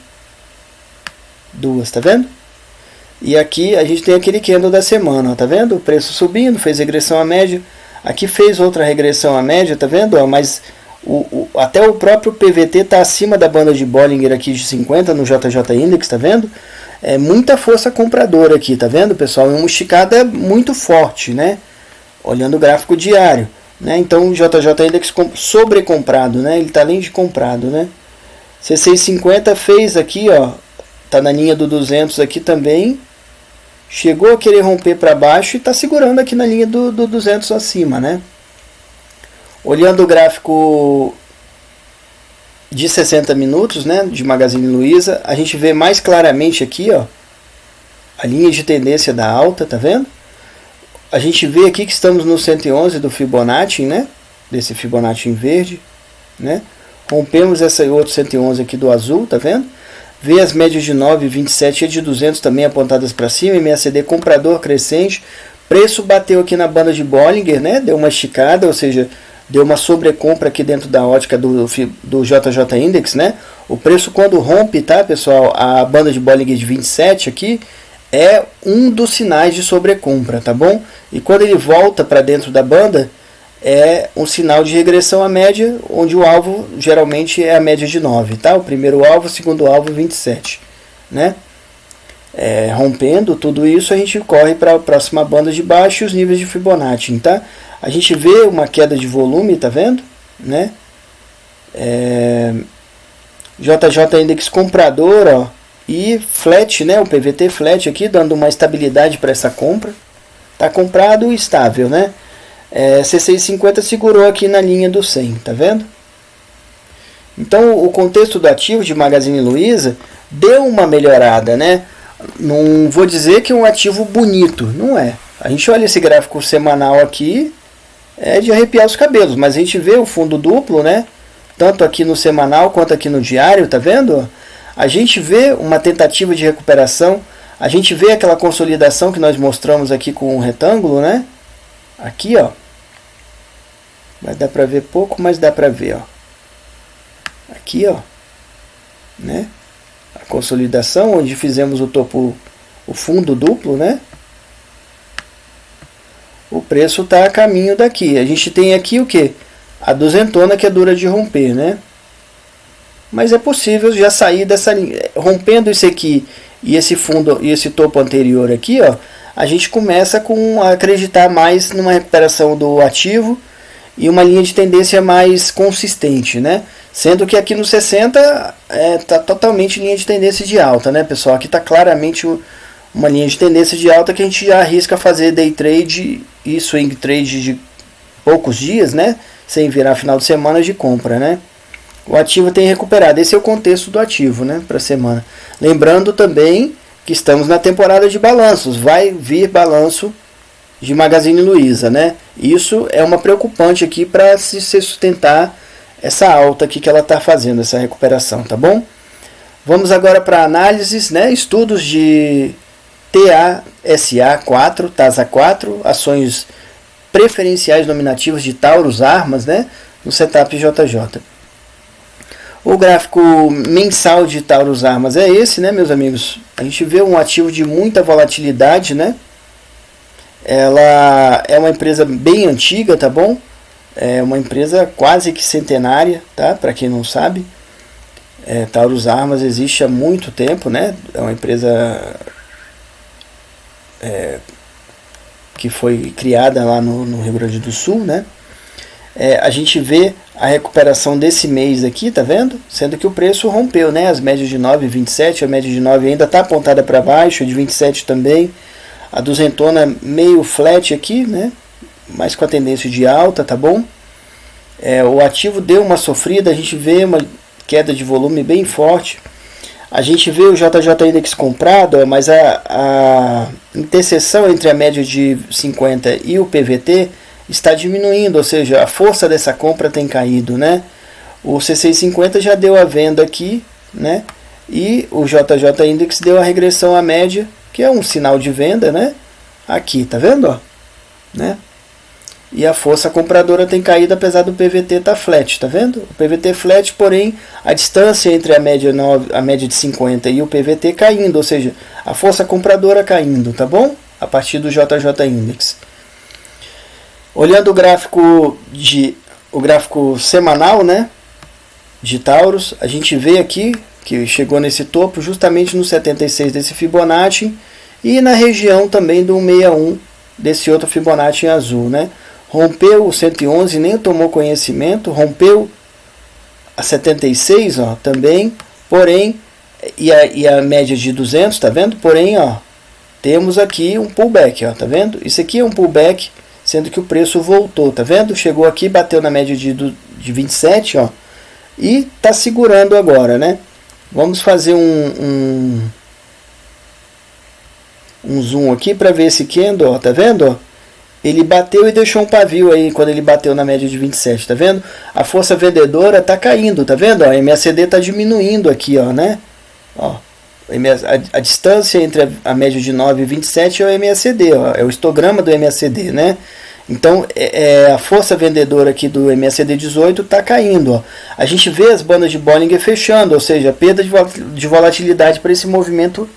duas, tá vendo? E aqui a gente tem aquele candle da semana, ó, tá vendo? O preço subindo, fez regressão à média. Aqui fez outra regressão à média, tá vendo? Ó, mas até o próprio PVT está acima da banda de Bollinger aqui de 50 no JJ Index, tá vendo? É muita força compradora aqui, tá vendo, pessoal? É uma esticada muito forte, né? Olhando o gráfico diário, né? Então o JJ Index sobrecomprado, né? Ele está além de comprado, né? C650 fez aqui, ó, tá na linha do 200 aqui também. Chegou a querer romper para baixo e está segurando aqui na linha do 200 acima, né? Olhando o gráfico de 60 minutos, né, de Magazine Luiza, a gente vê mais claramente aqui, ó, a linha de tendência da alta, tá vendo? A gente vê aqui que estamos no 111 do Fibonacci, né, desse Fibonacci em verde, né? Rompemos essa outro 111 aqui do azul, tá vendo? Vê as médias de 9, 27 e de 200 também apontadas para cima, MACD comprador crescente, preço bateu aqui na banda de Bollinger, né? Deu uma esticada, ou seja, deu uma sobrecompra aqui dentro da ótica do JJ Index, né? O preço quando rompe, tá, pessoal, a banda de Bollinger de 27 aqui, é um dos sinais de sobrecompra, tá bom? E quando ele volta para dentro da banda, é um sinal de regressão à média, onde o alvo geralmente é a média de 9, tá? O primeiro alvo, o segundo alvo, 27, né? Rompendo tudo isso, a gente corre para a próxima banda de baixo e os níveis de Fibonacci, tá? A gente vê uma queda de volume, tá vendo? Né? JJ Index comprador, ó, e flat, né? O PVT flat aqui, dando uma estabilidade para essa compra. Tá comprado e estável, né? C650 segurou aqui na linha do 100, tá vendo? Então, o contexto do ativo de Magazine Luiza deu uma melhorada, né? Não vou dizer que é um ativo bonito, não é. A gente olha esse gráfico semanal aqui, é de arrepiar os cabelos, mas a gente vê o fundo duplo, né? Tanto aqui no semanal quanto aqui no diário, tá vendo? A gente vê uma tentativa de recuperação, a gente vê aquela consolidação que nós mostramos aqui com um retângulo, né? Aqui, ó. Vai dar para ver pouco, mas dá para ver, ó. Aqui, ó, né? A consolidação onde fizemos o topo, o fundo duplo, né? O preço está a caminho daqui. A gente tem aqui o que? A duzentona, que é dura de romper, né? Mas é possível já sair dessa linha. Rompendo isso aqui e esse fundo e esse topo anterior aqui, ó, a gente começa a acreditar mais numa recuperação do ativo e uma linha de tendência mais consistente, né? Sendo que aqui no 60 tá totalmente linha de tendência de alta, né, pessoal? Aqui está claramente uma linha de tendência de alta que a gente já arrisca fazer day trade e swing trade de poucos dias, né? Sem virar final de semana de compra, né? O ativo tem recuperado. Esse é o contexto do ativo, né, para a semana. Lembrando também que estamos na temporada de balanços. Vai vir balanço de Magazine Luiza, né? Isso é uma preocupante aqui para se sustentar essa alta aqui que ela está fazendo, essa recuperação, tá bom? Vamos agora para análises, né? Estudos de TASA 4, TASA 4, ações preferenciais nominativas de Taurus Armas, né? No setup JJ. O gráfico mensal de Taurus Armas é esse, né, meus amigos? A gente vê um ativo de muita volatilidade, né? Ela é uma empresa bem antiga, tá bom? É uma empresa quase que centenária, tá? Para quem não sabe, Taurus Armas existe há muito tempo, né? É uma empresa que foi criada lá no Rio Grande do Sul, né? A gente vê a recuperação desse mês aqui, tá vendo? Sendo que o preço rompeu, né? As médias de 9 e 27, a média de 9 ainda está apontada para baixo, a de 27 também. A duzentona meio flat aqui, né? Mas com a tendência de alta, tá bom? O ativo deu uma sofrida, a gente vê uma queda de volume bem forte. A gente vê o JJ Index comprado, ó, mas a interseção entre a média de 50 e o PVT está diminuindo, ou seja, a força dessa compra tem caído, né? O C650 já deu a venda aqui, né? E o JJ Index deu a regressão à média, que é um sinal de venda, né? Aqui, tá vendo, ó? Né? E a força compradora tem caído, apesar do PVT estar flat, tá vendo? O PVT flat, porém, a distância entre a média de 50 e o PVT caindo, ou seja, a força compradora caindo, tá bom? A partir do JJ Index. Olhando o gráfico semanal, né, de Taurus, a gente vê aqui que chegou nesse topo justamente no 76 desse Fibonacci e na região também do 61 desse outro Fibonacci em azul, né? Rompeu o 111, nem tomou conhecimento, rompeu a 76, ó, também, porém, e a média de 200, tá vendo? Porém, ó, temos aqui um pullback, ó, tá vendo? Isso aqui é um pullback, sendo que o preço voltou, tá vendo? Chegou aqui, bateu na média de 27, ó, e tá segurando agora, né? Vamos fazer um zoom aqui para ver esse candle, ó, tá vendo? Ó? ele bateu e deixou um pavio aí quando ele bateu na média de 27, tá vendo? A força vendedora tá caindo, tá vendo? Ó, a MACD tá diminuindo aqui, ó, né? Ó, a distância entre a média de 9 e 27 é o MACD, ó, é o histograma do MACD, né? Então, a força vendedora aqui do MACD 18 está caindo. Ó. A gente vê as bandas de Bollinger fechando, ou seja, perda de volatilidade para esse movimento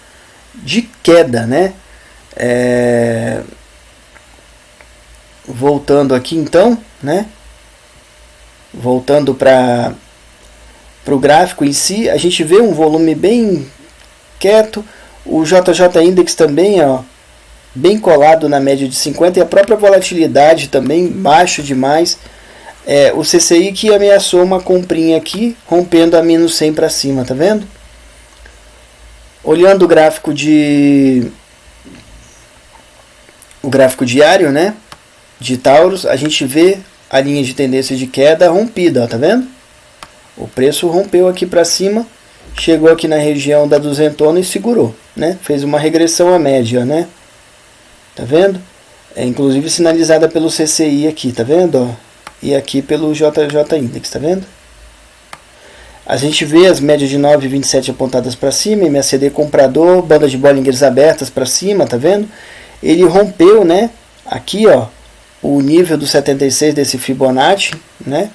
de queda, né? Voltando aqui então, né? Voltando para o gráfico em si, a gente vê um volume bem quieto. O JJ Index também, ó, bem colado na média de 50 e a própria volatilidade também baixo demais. O CCI que ameaçou uma comprinha aqui, rompendo a menos 100 para cima, tá vendo? Olhando o gráfico diário, né, de Taurus, a gente vê a linha de tendência de queda rompida, ó, tá vendo? O preço rompeu aqui para cima, chegou aqui na região da duzentona e segurou, né? Fez uma regressão à média, né? Tá vendo? Inclusive sinalizada pelo CCI aqui, tá vendo? Ó? E aqui pelo JJ Index, tá vendo? A gente vê as médias de 9 e 27 apontadas para cima, MACD comprador, bandas de Bollinger abertas para cima, tá vendo? Ele rompeu, né? Aqui, ó, o nível do 76 desse Fibonacci, né?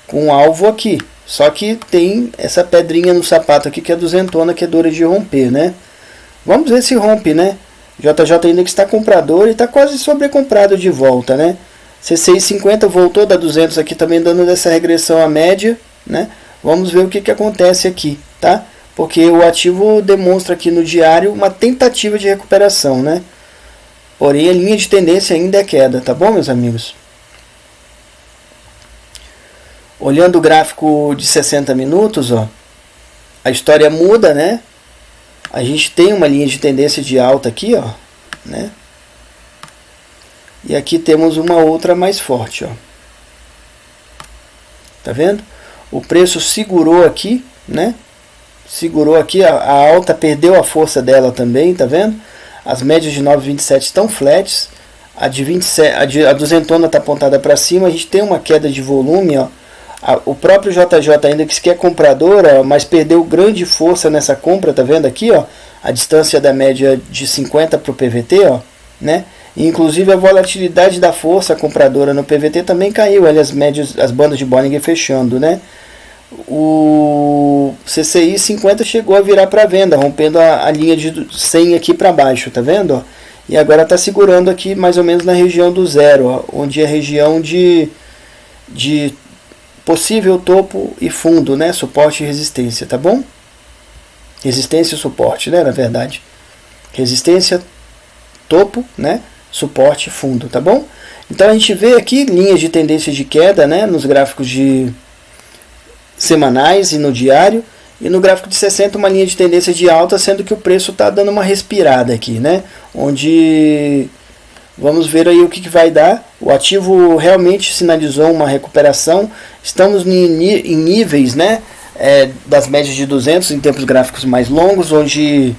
Com um alvo aqui. Só que tem essa pedrinha no sapato aqui que é duzentona, que é dura de romper, né? Vamos ver se rompe, né? JJ Index está comprador e está quase sobrecomprado de volta, né? C650 voltou da 200 aqui também dando essa regressão à média, né? Vamos ver o que acontece aqui, tá? Porque o ativo demonstra aqui no diário uma tentativa de recuperação, né? Porém a linha de tendência ainda é queda, tá bom, meus amigos? Olhando o gráfico de 60 minutos, ó, a história muda, né? A gente tem uma linha de tendência de alta aqui, ó, né? E aqui temos uma outra mais forte, ó. Tá vendo? O preço segurou aqui, né? Segurou aqui, a alta perdeu a força dela também, tá vendo? As médias de 9,27 estão flats. A de 27, a duzentona está apontada para cima, a gente tem uma queda de volume, ó. O próprio JJ Index que é comprador, ó, mas perdeu grande força nessa compra, tá vendo aqui, ó, a distância da média de 50 para o PVT, ó, né? E, inclusive a volatilidade da força compradora no PVT também caiu, olha as médias, as bandas de Bollinger fechando, né? O CCI 50 chegou a virar para venda, rompendo a linha de 100 aqui para baixo, tá vendo? Ó? E agora está segurando aqui mais ou menos na região do zero, ó, onde é a região de possível topo e fundo, né? Suporte e resistência, tá bom? Resistência e suporte, né? Na verdade, resistência, topo, né? Suporte e fundo, tá bom? Então a gente vê aqui linhas de tendência de queda, né? Nos gráficos de semanais e no diário, e no gráfico de 60 uma linha de tendência de alta, sendo que o preço está dando uma respirada aqui, né? Onde vamos ver aí o que vai dar. O ativo realmente sinalizou uma recuperação. Estamos em níveis, né, das médias de 200 em tempos gráficos mais longos, onde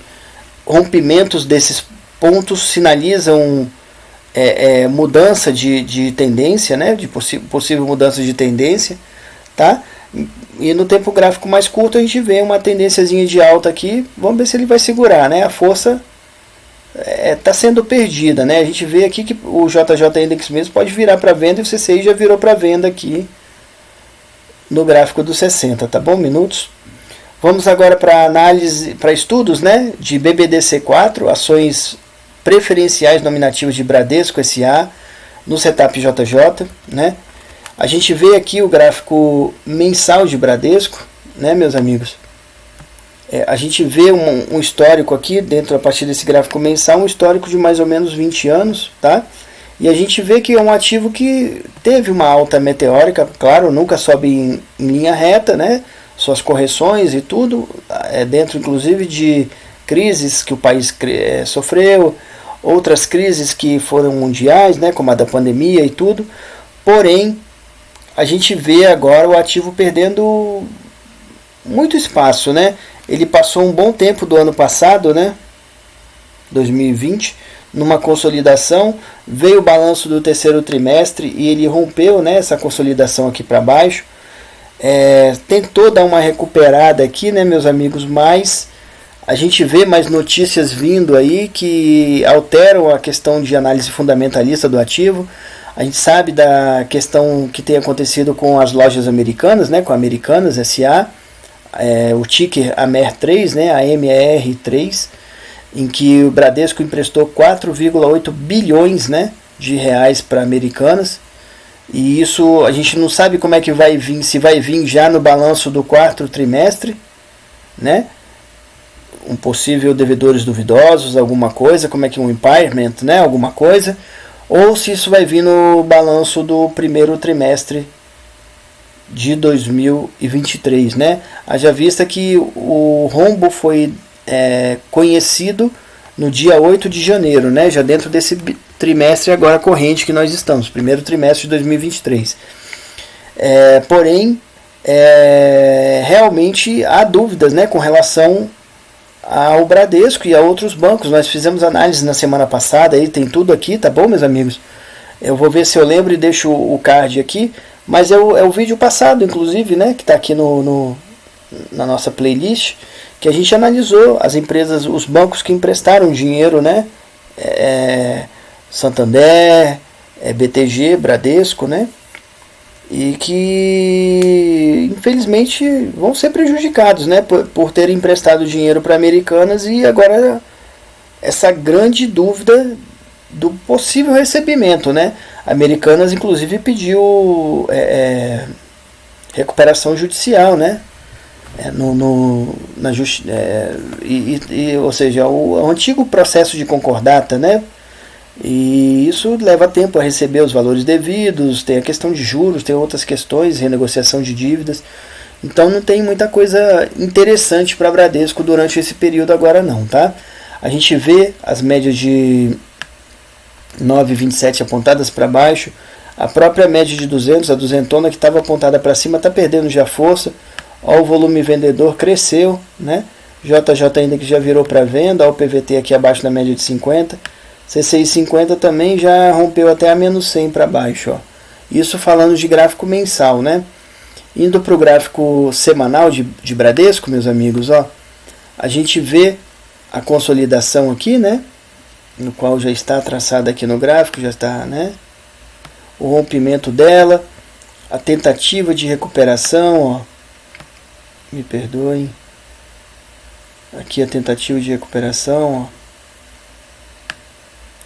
rompimentos desses pontos sinalizam mudança de tendência, né, de possível mudança de tendência, tá? E no tempo gráfico mais curto a gente vê uma tendênciazinha de alta aqui. Vamos ver se ele vai segurar, né? A força está sendo perdida, né? A gente vê aqui que o JJ Index mesmo pode virar para venda e o CCI já virou para venda aqui no gráfico dos 60, tá bom? Minutos. Vamos agora para análise, para estudos, né? De BBDC4, ações preferenciais nominativas de Bradesco SA no setup JJ, né? A gente vê aqui o gráfico mensal de Bradesco, né, meus amigos? A gente vê um histórico aqui, dentro a partir desse gráfico mensal, um histórico de mais ou menos 20 anos, tá? E a gente vê que é um ativo que teve uma alta meteórica, claro, nunca sobe em linha reta, né? Suas correções e tudo, dentro inclusive de crises que o país sofreu, outras crises que foram mundiais, né, como a da pandemia e tudo. Porém, a gente vê agora o ativo perdendo muito espaço, né? Ele passou um bom tempo do ano passado, né? 2020, numa consolidação, veio o balanço do terceiro trimestre e ele rompeu, né, essa consolidação aqui para baixo. Tentou dar uma recuperada aqui, né, meus amigos, mas a gente vê mais notícias vindo aí que alteram a questão de análise fundamentalista do ativo. A gente sabe da questão que tem acontecido com as lojas americanas, né, com a Americanas S.A., o ticker AMER3, né, AMER3, em que o Bradesco emprestou 4,8 bilhões, né, de reais para Americanas. E isso a gente não sabe como é que vai vir, se vai vir já no balanço do quarto trimestre, né? Um possível devedores duvidosos, alguma coisa, como é que um impairment, né, alguma coisa, ou se isso vai vir no balanço do primeiro trimestre de 2023, né? Haja vista que o rombo foi conhecido no dia 8 de janeiro, né? Já dentro desse trimestre agora corrente que nós estamos, primeiro trimestre de 2023. Porém, realmente há dúvidas, né, com relação ao Bradesco e a outros bancos. Nós fizemos análise na semana passada, aí tem tudo aqui, tá bom, meus amigos? Eu vou ver se eu lembro e deixo o card aqui, mas é o vídeo passado, inclusive, né, que está aqui na nossa playlist, que a gente analisou as empresas, os bancos que emprestaram dinheiro, né, Santander, BTG, Bradesco, né, e que infelizmente vão ser prejudicados, né, por terem emprestado dinheiro para Americanas, e agora essa grande dúvida do possível recebimento, né? Americanas inclusive pediu recuperação judicial, né? Ou seja, o antigo processo de concordata, né? E isso leva tempo a receber os valores devidos, tem a questão de juros, tem outras questões, renegociação de dívidas. Então não tem muita coisa interessante para Bradesco durante esse período agora não, tá? A gente vê as médias de 9,27 apontadas para baixo, a própria média de 200, a duzentona que estava apontada para cima, está perdendo já força. Ó, o volume vendedor cresceu, né? JJ ainda que já virou para venda, ó, o PVT aqui abaixo da média de 50, CCI 50 também já rompeu até a menos 100 para baixo, ó. Isso falando de gráfico mensal, né? Indo para o gráfico semanal de Bradesco, meus amigos, ó, a gente vê a consolidação aqui, né? No qual já está traçada aqui no gráfico, já está, né? O rompimento dela, a tentativa de recuperação, ó. Me perdoem. Aqui a tentativa de recuperação, ó,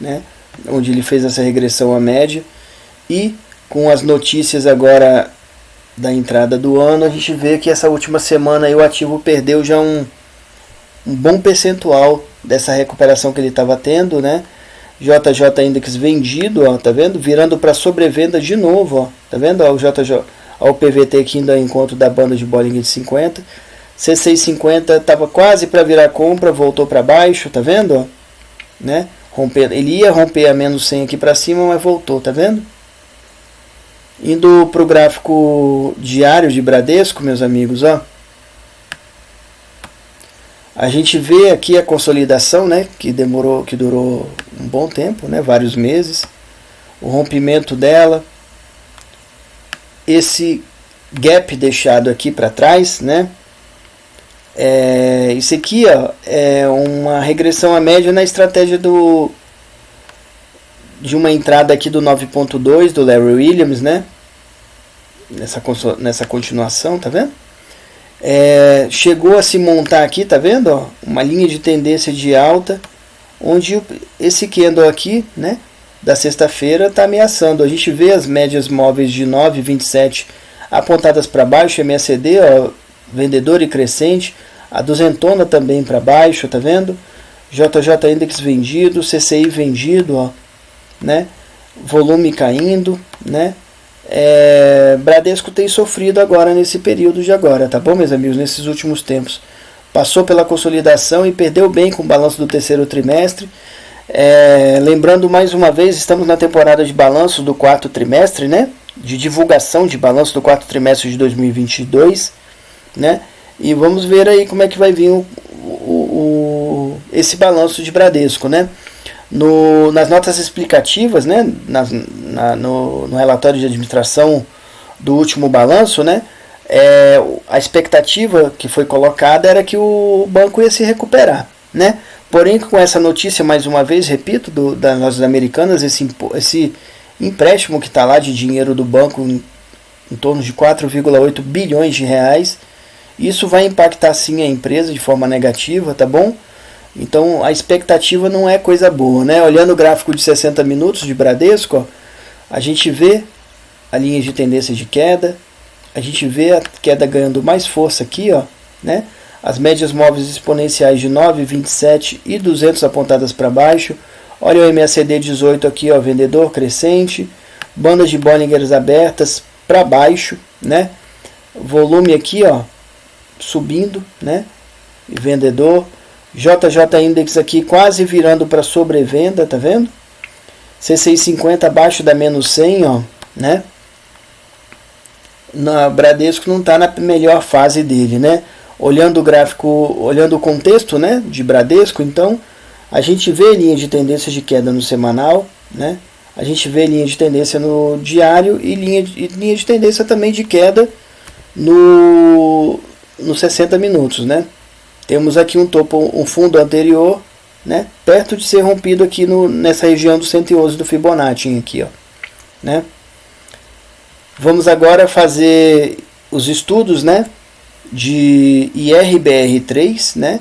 né? Onde ele fez essa regressão à média. E com as notícias agora da entrada do ano, a gente vê que essa última semana aí o ativo perdeu já um bom percentual dessa recuperação que ele estava tendo, né? JJ Index vendido, ó, tá vendo? Virando para sobrevenda de novo, ó, tá vendo? Ó, o JJ, ó, o PVT aqui ainda em encontro da banda de Bollinger de 50. C6 50 estava quase para virar compra, voltou para baixo, tá vendo? Ó, né? Ele ia romper a menos 100 aqui para cima, mas voltou, tá vendo? Indo para o gráfico diário de Bradesco, meus amigos, ó, a gente vê aqui a consolidação, né, que durou um bom tempo, né, vários meses, o rompimento dela, esse gap deixado aqui para trás, né, isso aqui, ó, é uma regressão à média na estratégia de uma entrada aqui do 9.2 do Larry Williams, né, nessa continuação, tá vendo? Chegou a se montar aqui, tá vendo? Ó, uma linha de tendência de alta, onde esse candle aqui, né, da sexta-feira está ameaçando. A gente vê as médias móveis de 9,27 apontadas para baixo, MACD, ó, vendedor e crescente, a duzentona também para baixo, tá vendo? JJ Index vendido, CCI vendido, ó, né? Volume caindo, né? Bradesco tem sofrido agora nesse período de agora, tá bom, meus amigos? Nesses últimos tempos passou pela consolidação e perdeu bem com o balanço do terceiro trimestre. Lembrando mais uma vez, estamos na temporada de balanço do quarto trimestre, né? De divulgação de balanço do quarto trimestre de 2022, né? E vamos ver aí como é que vai vir esse balanço de Bradesco, né? Nas notas explicativas, né, no relatório de administração do último balanço, né, a expectativa que foi colocada era que o banco ia se recuperar, né? Porém, com essa notícia, mais uma vez, repito, das lojas americanas, esse empréstimo que está lá de dinheiro do banco em torno de 4,8 bilhões de reais, isso vai impactar sim a empresa de forma negativa, tá bom? Então a expectativa não é coisa boa, né? Olhando o gráfico de 60 minutos de Bradesco, ó, a gente vê a linha de tendência de queda, a gente vê a queda ganhando mais força aqui, ó, né? As médias móveis exponenciais de 9, 27 e 200 apontadas para baixo. Olha o MACD 18 aqui, ó, vendedor crescente, bandas de Bollinger abertas para baixo, né? Volume aqui, ó, subindo, né? Vendedor. JJ Index aqui quase virando para sobrevenda, tá vendo? C6 50 abaixo da menos 100, ó, né? Na Bradesco não está na melhor fase dele, né? Olhando o gráfico, olhando o contexto, né, de Bradesco, então a gente vê linha de tendência de queda no semanal, né? A gente vê linha de tendência no diário e linha de tendência também de queda no 60 minutos, né? Temos aqui um topo, um fundo anterior, né, perto de ser rompido aqui nessa região do 111 do Fibonacci aqui, ó, né? Vamos agora fazer os estudos, né, de IRBR3, né,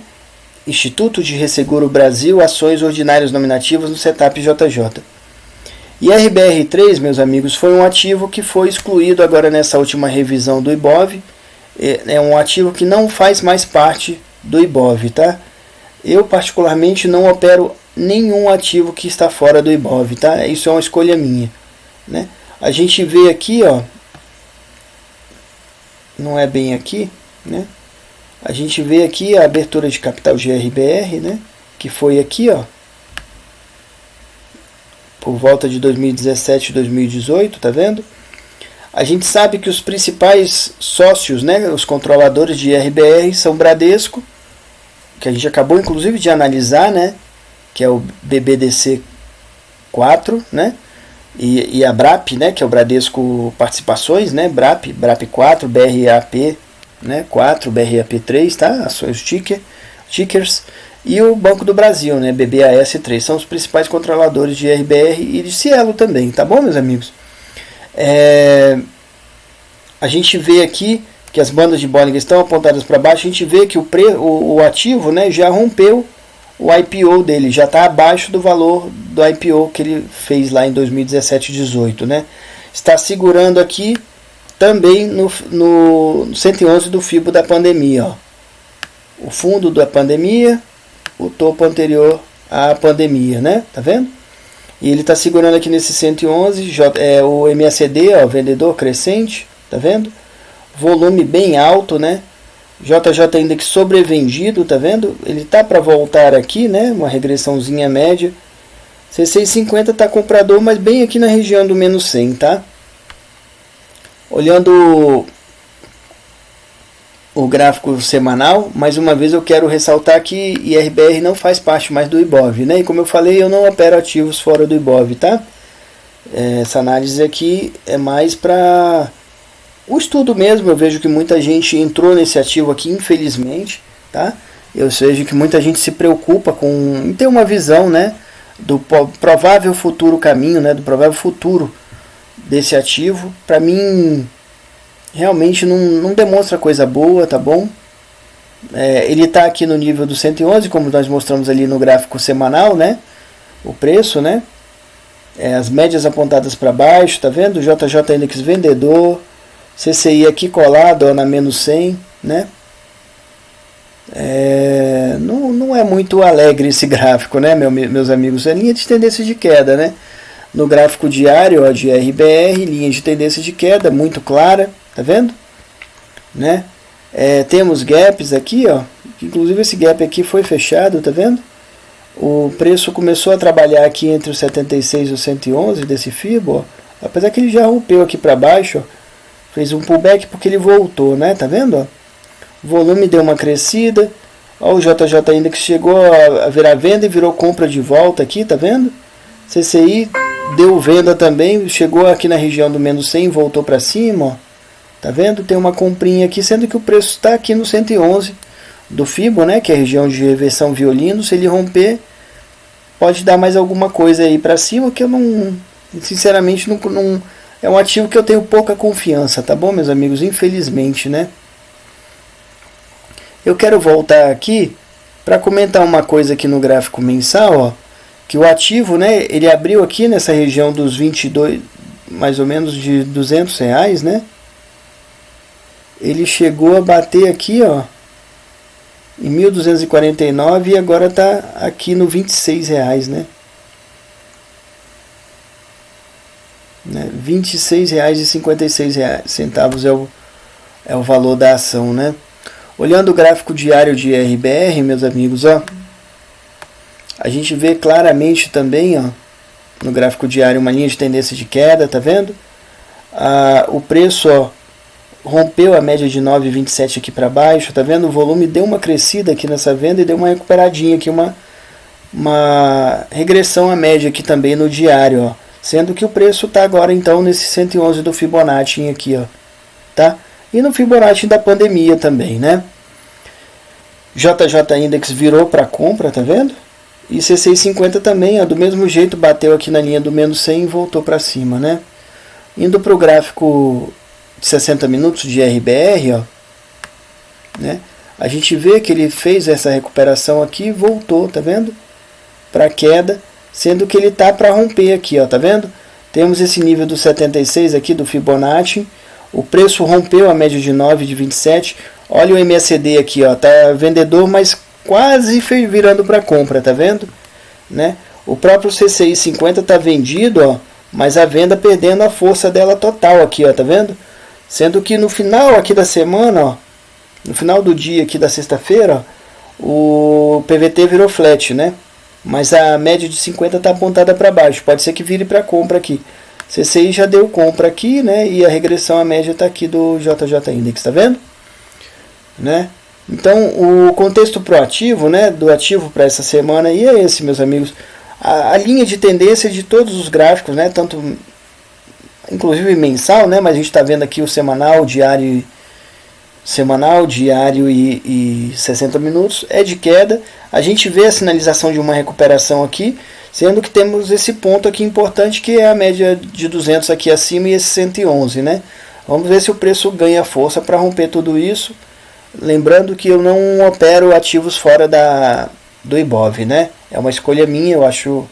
Instituto de Resseguro Brasil, Ações Ordinárias Nominativas no Setup JJ. IRBR3, meus amigos, foi um ativo que foi excluído agora nessa última revisão do IBOV. É um ativo que não faz mais parte do IBOV, tá? Eu particularmente não opero nenhum ativo que está fora do IBOV, tá? Isso é uma escolha minha, né? A gente vê aqui, ó, não é bem aqui, né? A gente vê aqui a abertura de capital GRBR, né? Que foi aqui, ó, por volta de 2017 e 2018, tá vendo? A gente sabe que os principais sócios, né, os controladores de IRBR são Bradesco, que a gente acabou inclusive de analisar, né, que é o BBDC 4, né, e a BRAP, né, que é o Bradesco Participações, né, BRAP 4, BRAP, né, 4, BRAP 3, tá, ações tickers, e o Banco do Brasil, né, BBAS 3, são os principais controladores de IRBR e de Cielo também, tá bom, meus amigos? A gente vê aqui que as bandas de Bollinger estão apontadas para baixo, a gente vê que o ativo, né, já rompeu o IPO dele, já está abaixo do valor do IPO que ele fez lá em 2017 e 2018, né? Está segurando aqui também no 111 do FIBO da pandemia, ó. O fundo da pandemia, o topo anterior à pandemia, né? Tá vendo? E ele está segurando aqui nesse 111, o MACD, ó, vendedor crescente, tá vendo? Volume bem alto, né? JJ Index sobrevendido, tá vendo? Ele tá para voltar aqui, né? Uma regressãozinha média. C6 50 tá comprador, mas bem aqui na região do menos 100, tá? Olhando o gráfico semanal, mais uma vez eu quero ressaltar que IRBR não faz parte mais do IBOV, né? E como eu falei, eu não opero ativos fora do IBOV, tá? Essa análise aqui é mais para o estudo mesmo. Eu vejo que muita gente entrou nesse ativo aqui, infelizmente, tá? Eu vejo que muita gente se preocupa em ter uma visão, né, do provável futuro caminho, né, do provável futuro desse ativo. Para mim, realmente não demonstra coisa boa, tá bom? Ele está aqui no nível do 111, como nós mostramos ali no gráfico semanal, né? O preço, né? As médias apontadas para baixo, tá vendo? JJ Index vendedor, CCI aqui colado, ó, na menos 100, né? Não é muito alegre esse gráfico, né, meus amigos? É linha de tendência de queda, né? No gráfico diário, ó, de RBR, linha de tendência de queda muito clara, tá vendo? Né? Temos gaps aqui, ó. Inclusive esse gap aqui foi fechado, tá vendo? O preço começou a trabalhar aqui entre os 76 e os 111 desse FIBO, ó. Apesar que ele já rompeu aqui para baixo, ó. Fez um pullback porque ele voltou, né? Tá vendo? Ó? O volume deu uma crescida. Ó, o JJ ainda que chegou a virar venda e virou compra de volta aqui, tá vendo? CCI deu venda também, chegou aqui na região do menos 100, voltou para cima, ó. Tá vendo? Tem uma comprinha aqui, sendo que o preço está aqui no 111 do Fibo, né? Que é a região de reversão violino. Se ele romper, pode dar mais alguma coisa aí para cima, que eu não, sinceramente, não é um ativo que eu tenho pouca confiança, tá bom, meus amigos? Infelizmente, né? Eu quero voltar aqui para comentar uma coisa aqui no gráfico mensal, ó, que o ativo, né, ele abriu aqui nessa região dos 22, mais ou menos de R$200, né? Ele chegou a bater aqui, ó, em 1.249 e agora está aqui no R$26, né? R$26,56 é o valor da ação, né? Olhando o gráfico diário de RBR, meus amigos, ó, a gente vê claramente também, ó, no gráfico diário uma linha de tendência de queda, tá vendo? O preço, ó, rompeu a média de 9,27 aqui para baixo, tá vendo? O volume deu uma crescida aqui nessa venda e deu uma recuperadinha aqui, uma regressão à média aqui também no diário, ó, sendo que o preço tá agora então nesse 111 do Fibonacci aqui, ó, tá? E no Fibonacci da pandemia também, né? JJ Index virou para compra, tá vendo? E C650 também, ó, do mesmo jeito, bateu aqui na linha do menos 100 e voltou para cima, né? Indo para o gráfico de 60 minutos de RBR, ó, né? A gente vê que ele fez essa recuperação aqui e voltou, tá vendo? Para queda, sendo que ele tá para romper aqui, ó, tá vendo? Temos esse nível do 76 aqui do Fibonacci. O preço rompeu a média de 9 de 27. Olha o MACD aqui, ó, tá vendedor, mas quase virando para compra, tá vendo? Né? O próprio CCI 50 tá vendido, ó, mas a venda perdendo a força dela total aqui, ó, tá vendo? Sendo que no final aqui da semana, ó, no final do dia aqui da sexta-feira, o PVT virou flat, né? Mas a média de 50 tá apontada para baixo, pode ser que vire para compra aqui. CCI já deu compra aqui, né? E a regressão à média está aqui do JJ Index, tá vendo? Né? Então, o contexto proativo, né, do ativo para essa semana aí é esse, meus amigos. A linha de tendência de todos os gráficos, né, tanto inclusive mensal, né, mas a gente está vendo aqui o semanal, diário e 60 minutos, é de queda. A gente vê a sinalização de uma recuperação aqui, sendo que temos esse ponto aqui importante, que é a média de 200 aqui acima e esse 111, né? Vamos ver se o preço ganha força para romper tudo isso. Lembrando que eu não opero ativos fora do Ibov, né? É uma escolha minha, eu acho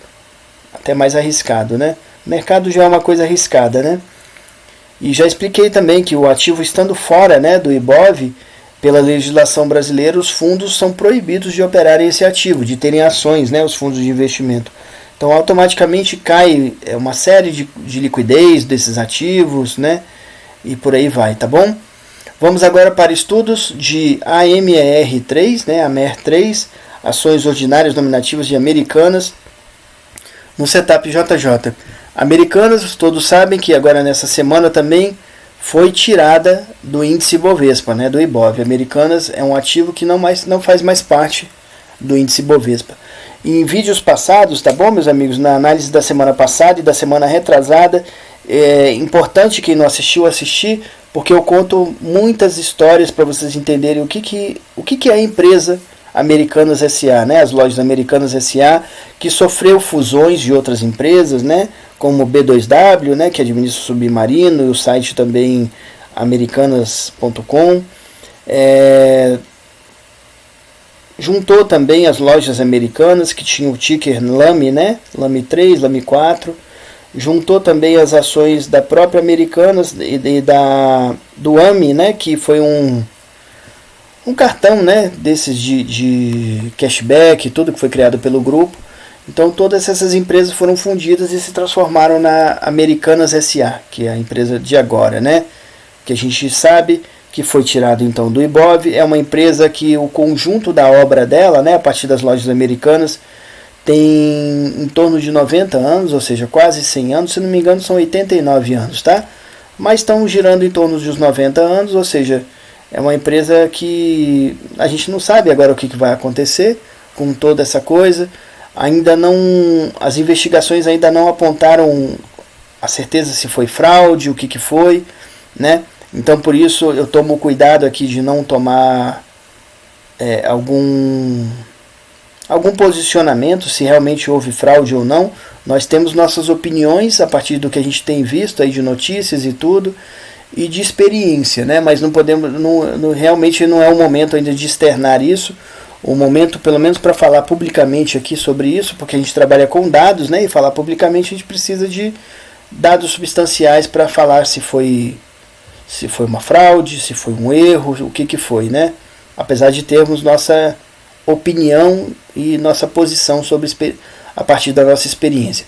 até mais arriscado, né? O mercado já é uma coisa arriscada, né? E já expliquei também que o ativo estando fora, né, do Ibov, pela legislação brasileira, os fundos são proibidos de operarem esse ativo, de terem ações, né, os fundos de investimento. Então automaticamente cai uma série de liquidez desses ativos, né, e por aí vai, tá bom? Vamos agora para estudos de AMER3, né, AMER3, ações ordinárias nominativas de Americanas, no setup JJ. Americanas, todos sabem que agora nessa semana também foi tirada do índice Bovespa, né, do Ibov. Americanas é um ativo que não faz mais parte do índice Bovespa. Em vídeos passados, tá bom, meus amigos, na análise da semana passada e da semana retrasada, é importante quem não assistiu, assistir, porque eu conto muitas histórias para vocês entenderem o que é a empresa Americanas S.A., né, as lojas Americanas S.A., que sofreu fusões de outras empresas, né, como o B2W, né, que administra o submarino, e o site também americanas.com. Juntou também as lojas americanas, que tinham o ticker LAME, né, LAME 3, LAME 4. Juntou também as ações da própria Americanas e do AMI, né, que foi um cartão, né, desses de cashback, tudo que foi criado pelo grupo. Então todas essas empresas foram fundidas e se transformaram na Americanas S.A., que é a empresa de agora, né, que a gente sabe que foi tirado então do Ibov. É uma empresa que o conjunto da obra dela, né, a partir das lojas americanas, tem em torno de 90 anos, ou seja, quase 100 anos, se não me engano são 89 anos, tá? Mas estão girando em torno dos 90 anos, ou seja, É uma empresa que a gente não sabe agora o que vai acontecer com toda essa coisa. Ainda não, as investigações ainda não apontaram a certeza se foi fraude, o que foi, né? Então por isso eu tomo cuidado aqui de não tomar algum posicionamento se realmente houve fraude ou não. Nós temos nossas opiniões a partir do que a gente tem visto aí de notícias e tudo, e de experiência, né? Mas não podemos, realmente não é o momento ainda de externar isso. O momento, pelo menos para falar publicamente aqui sobre isso, porque a gente trabalha com dados, né? E falar publicamente a gente precisa de dados substanciais para falar se foi uma fraude, se foi um erro, o que foi, né? Apesar de termos nossa opinião e nossa posição sobre a partir da nossa experiência.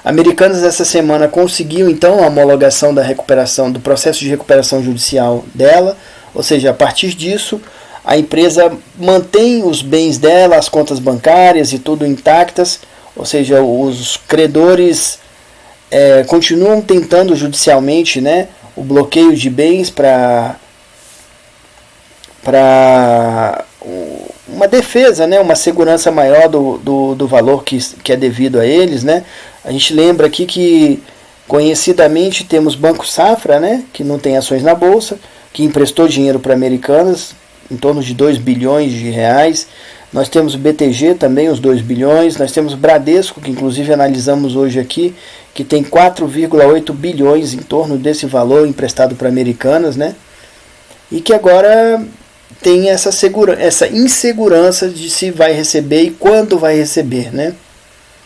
Americanas essa semana conseguiu então a homologação da recuperação, do processo de recuperação judicial dela, ou seja, a partir disso a empresa mantém os bens dela, as contas bancárias e tudo intactas, ou seja, os credores continuam tentando judicialmente, né, o bloqueio de bens para uma defesa, né, uma segurança maior do valor que é devido a eles, né. A gente lembra aqui que conhecidamente temos Banco Safra, né, que não tem ações na bolsa, que emprestou dinheiro para Americanas, em torno de 2 bilhões de reais. Nós temos o BTG também, os 2 bilhões. Nós temos Bradesco, que inclusive analisamos hoje aqui, que tem 4,8 bilhões em torno desse valor emprestado para Americanas, né? E que agora tem essa insegurança de se vai receber e quando vai receber, né?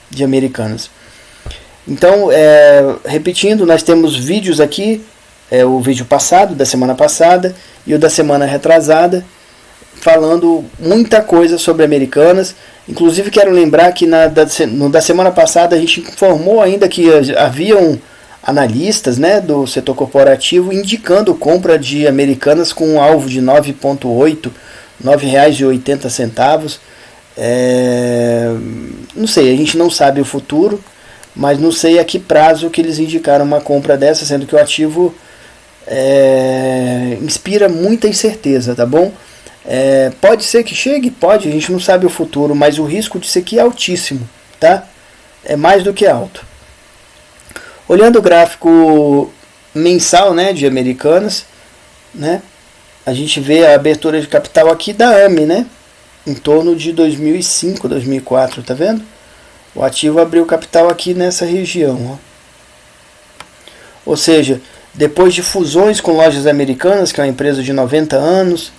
De Americanas. Então, repetindo, nós temos vídeos aqui, o vídeo passado, da semana passada, e o da semana retrasada, falando muita coisa sobre Americanas. Inclusive quero lembrar que no da semana passada a gente informou ainda que haviam analistas, né, do setor corporativo indicando compra de Americanas com um alvo de 9,8, R$ 9,80. Não sei, a gente não sabe o futuro, mas não sei a que prazo que eles indicaram uma compra dessa, sendo que o ativo inspira muita incerteza, tá bom? Pode ser que chegue, pode, a gente não sabe o futuro, mas o risco disso aqui é altíssimo, tá? É mais do que alto. Olhando o gráfico mensal, né, de Americanas, né, a gente vê a abertura de capital aqui da AME, né, em torno de 2005, 2004, tá vendo? O ativo abriu capital aqui nessa região, ó. Ou seja, depois de fusões com Lojas Americanas, que é uma empresa de 90 anos,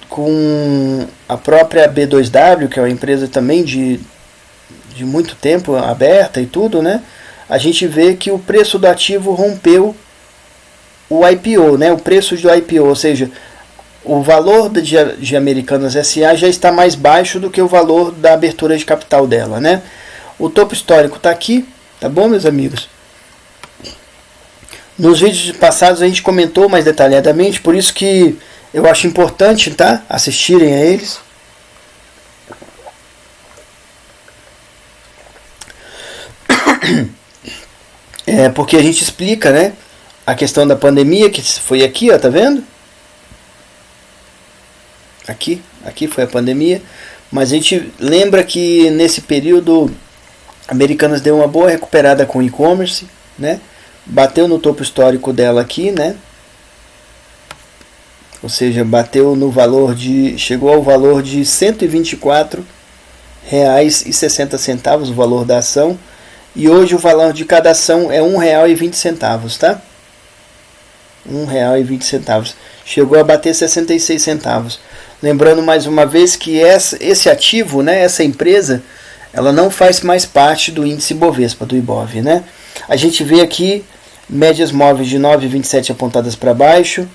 com a própria B2W, que é uma empresa também de muito tempo aberta e tudo, né? A gente vê que o preço do ativo rompeu o IPO, né? O preço do IPO, ou seja, o valor de Americanas SA já está mais baixo do que o valor da abertura de capital dela, né? O topo histórico está aqui, tá bom, meus amigos? Nos vídeos passados a gente comentou mais detalhadamente, por isso que eu acho importante, tá, assistirem a eles. Porque a gente explica, né, a questão da pandemia, que foi aqui, ó, tá vendo? Aqui foi a pandemia, mas a gente lembra que nesse período Americanas deu uma boa recuperada com o e-commerce, né? Bateu no topo histórico dela aqui, né? Ou seja, bateu no valor chegou ao valor de R$ 124,60 o valor da ação, e hoje o valor de cada ação é R$ 1,20, tá? R$ 1,20. Chegou a bater 66 centavos. Lembrando mais uma vez que esse ativo, né, essa empresa, ela não faz mais parte do índice Bovespa, do Ibov, né? A gente vê aqui médias móveis de 9,27 apontadas para baixo,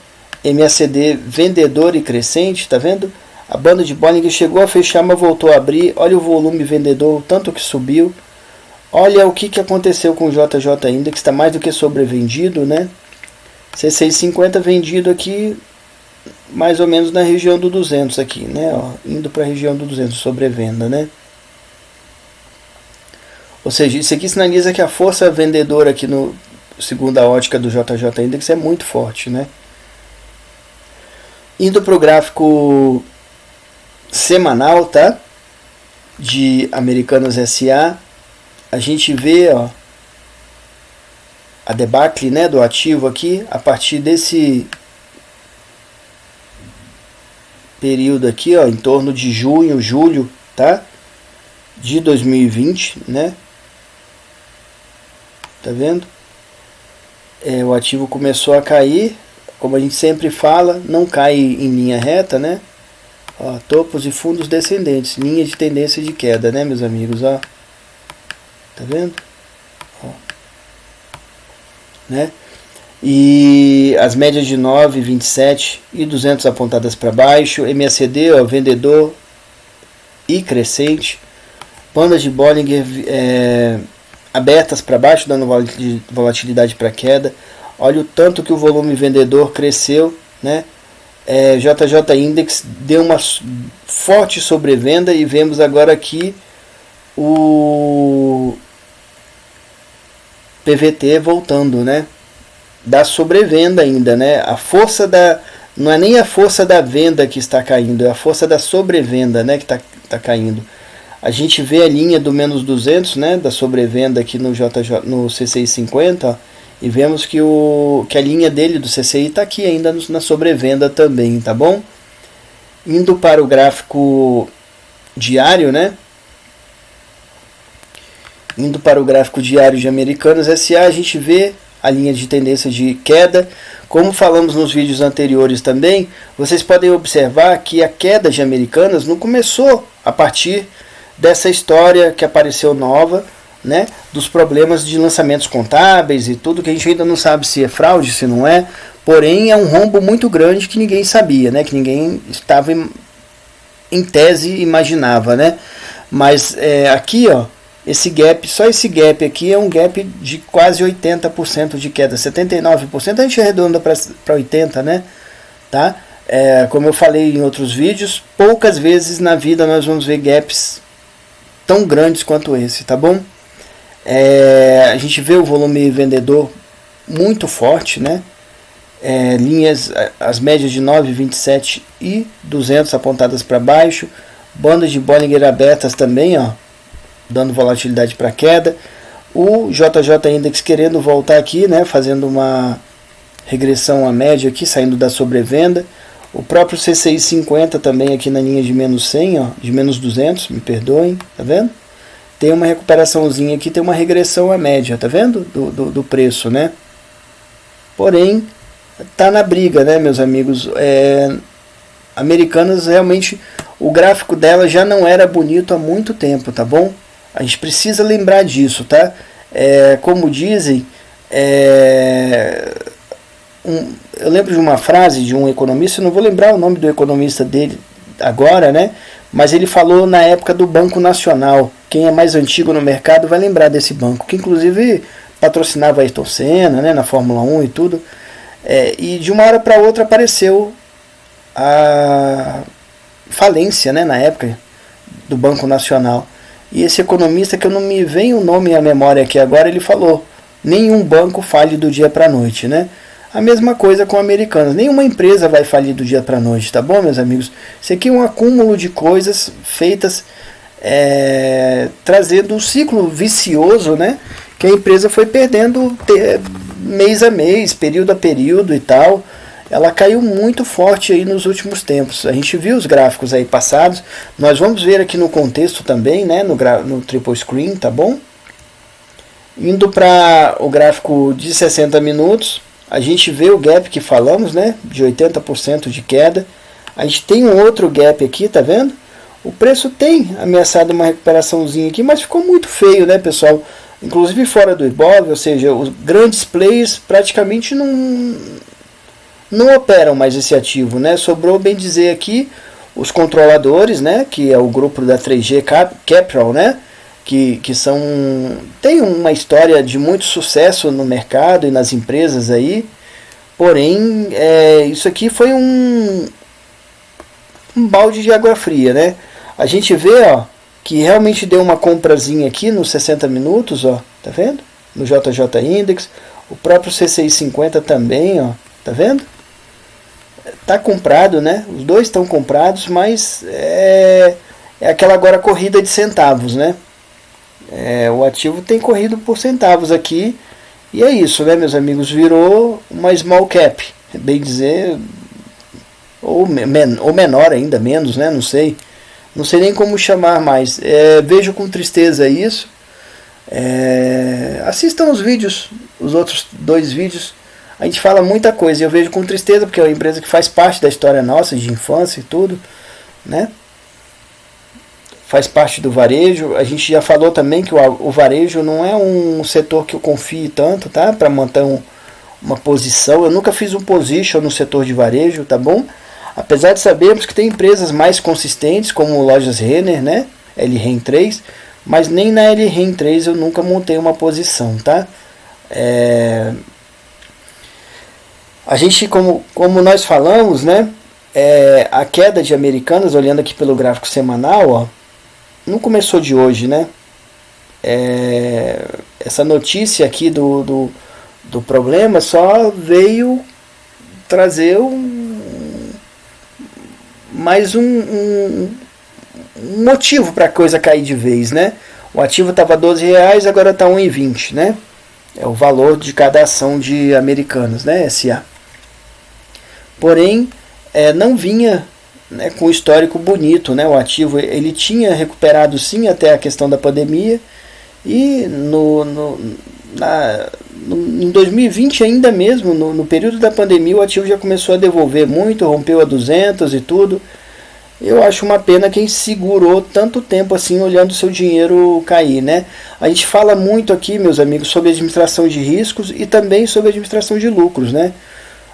MACD vendedor e crescente, tá vendo? A banda de Bollinger chegou a fechar, mas voltou a abrir. Olha o volume vendedor, o tanto que subiu. Olha o que aconteceu com o JJ Index, está mais do que sobrevendido, né? C650 vendido aqui, mais ou menos na região do 200 aqui, né? Ó, indo para a região do 200, sobrevenda, né? Ou seja, isso aqui sinaliza que a força vendedora aqui, segundo a ótica do JJ Index, é muito forte, né? Indo para o gráfico semanal, tá? De Americanas SA, a gente vê, ó, a debacle, né, do ativo aqui a partir desse período aqui, ó, em torno de junho, julho, tá? De 2020, né? Tá vendo? O ativo começou a cair, como a gente sempre fala, não cai em linha reta, né? Ó, topos e fundos descendentes, linha de tendência de queda, né, meus amigos, ó. Tá vendo? Ó. Né? E as médias de 9, 27 e 200 apontadas para baixo, MACD, ó, vendedor e crescente, bandas de Bollinger abertas para baixo, dando volatilidade para queda. Olha o tanto que o volume vendedor cresceu, né? JJ Index deu uma forte sobrevenda e vemos agora aqui o PVT voltando, né? Da sobrevenda ainda, né? A força não é nem a força da venda que está caindo, é a força da sobrevenda, né, que está caindo. A gente vê a linha do menos 200, né, da sobrevenda aqui no CCI 50, ó, e vemos que a linha dele do CCI está aqui ainda na sobrevenda também, tá bom? Indo para o gráfico diário, né? Indo para o gráfico diário de Americanas SA, a gente vê a linha de tendência de queda. Como falamos nos vídeos anteriores também, vocês podem observar que a queda de Americanas não começou a partir dessa história que apareceu nova, né, dos problemas de lançamentos contábeis e tudo, que a gente ainda não sabe se é fraude, se não é, porém é um rombo muito grande que ninguém sabia, né, que ninguém estava em tese imaginava, né, mas aqui, ó, esse gap, só esse gap aqui é um gap de quase 80% de queda, 79%, a gente arredonda para 80%, né, tá? Como eu falei em outros vídeos, poucas vezes na vida nós vamos ver gaps tão grandes quanto esse, tá bom? A gente vê o volume vendedor muito forte, né? As médias de 9, 27 e 200 apontadas para baixo, bandas de Bollinger abertas também, ó, dando volatilidade para queda. O JJ Index querendo voltar aqui, né, fazendo uma regressão à média aqui, saindo da sobrevenda. O próprio CCI 50 também aqui na linha de menos 100, ó, de menos 200, me perdoem, tá vendo? Tem uma recuperaçãozinha aqui, tem uma regressão à média, tá vendo? Do preço, né? Porém, tá na briga, né, meus amigos? Americanas, realmente, o gráfico dela já não era bonito há muito tempo, tá bom? A gente precisa lembrar disso, tá? Como dizem, eu lembro de uma frase de um economista, eu não vou lembrar o nome do economista dele agora, né? Mas ele falou na época do Banco Nacional. Quem é mais antigo no mercado vai lembrar desse banco, que inclusive patrocinava a Ayrton Senna, né, na Fórmula 1 e tudo. E de uma hora para outra apareceu a falência, né, na época do Banco Nacional. E esse economista, que eu não me vem o nome à memória aqui agora, ele falou: nenhum banco fale do dia para a noite, né? A mesma coisa com Americanas. Nenhuma empresa vai falir do dia para a noite, tá bom, meus amigos? Isso aqui é um acúmulo de coisas feitas, trazendo um ciclo vicioso, né? Que a empresa foi perdendo mês a mês, período a período e tal. Ela caiu muito forte aí nos últimos tempos. A gente viu os gráficos aí passados. Nós vamos ver aqui no contexto também, né? No triple screen, tá bom? Indo para o gráfico de 60 minutos. A gente vê o gap que falamos, né, de 80% de queda. A gente tem um outro gap aqui, tá vendo? O preço tem ameaçado uma recuperaçãozinha aqui, mas ficou muito feio, né, pessoal? Inclusive fora do Ibov, ou seja, os grandes players praticamente não operam mais esse ativo, né? Sobrou, bem dizer aqui, os controladores, né, que é o grupo da 3G Capital, né? Que tem uma história de muito sucesso no mercado e nas empresas aí, porém isso aqui foi um balde de água fria, né? A gente vê, ó, que realmente deu uma comprazinha aqui nos 60 minutos, ó, tá vendo? No JJ Index, o próprio CCI 50 também, ó, tá vendo? Está comprado, né? Os dois estão comprados, mas é aquela agora corrida de centavos, né? O ativo tem corrido por centavos aqui, e é isso, né, meus amigos? Virou uma small cap, bem dizer, ou menor ainda, menos, né? Não sei nem como chamar mais. Vejo com tristeza isso. Assistam os vídeos, os outros 2 vídeos. A gente fala muita coisa e eu vejo com tristeza, porque é uma empresa que faz parte da história nossa, de infância e tudo, né? Faz parte do varejo. A gente já falou também que o varejo não é um setor que eu confie tanto, tá? Para manter uma posição. Eu nunca fiz um position no setor de varejo, tá bom? Apesar de sabermos que tem empresas mais consistentes, como Lojas Renner, né? LREN 3, mas nem na LREN 3 eu nunca montei uma posição, tá? A gente, como nós falamos, né? A queda de Americanas, olhando aqui pelo gráfico semanal, ó, não começou de hoje, né? Essa notícia aqui do problema só veio trazer mais um motivo para a coisa cair de vez, né? O ativo estava R$12, agora está R$1,20, né? É o valor de cada ação de Americanas, né? SA. Porém, não vinha, né, com um histórico bonito, né? O ativo ele tinha recuperado sim até a questão da pandemia, e em 2020 ainda mesmo, no período da pandemia, o ativo já começou a devolver muito, rompeu a 200 e tudo. Eu acho uma pena quem segurou tanto tempo assim, olhando o seu dinheiro cair, né? A gente fala muito aqui, meus amigos, sobre administração de riscos e também sobre administração de lucros, né?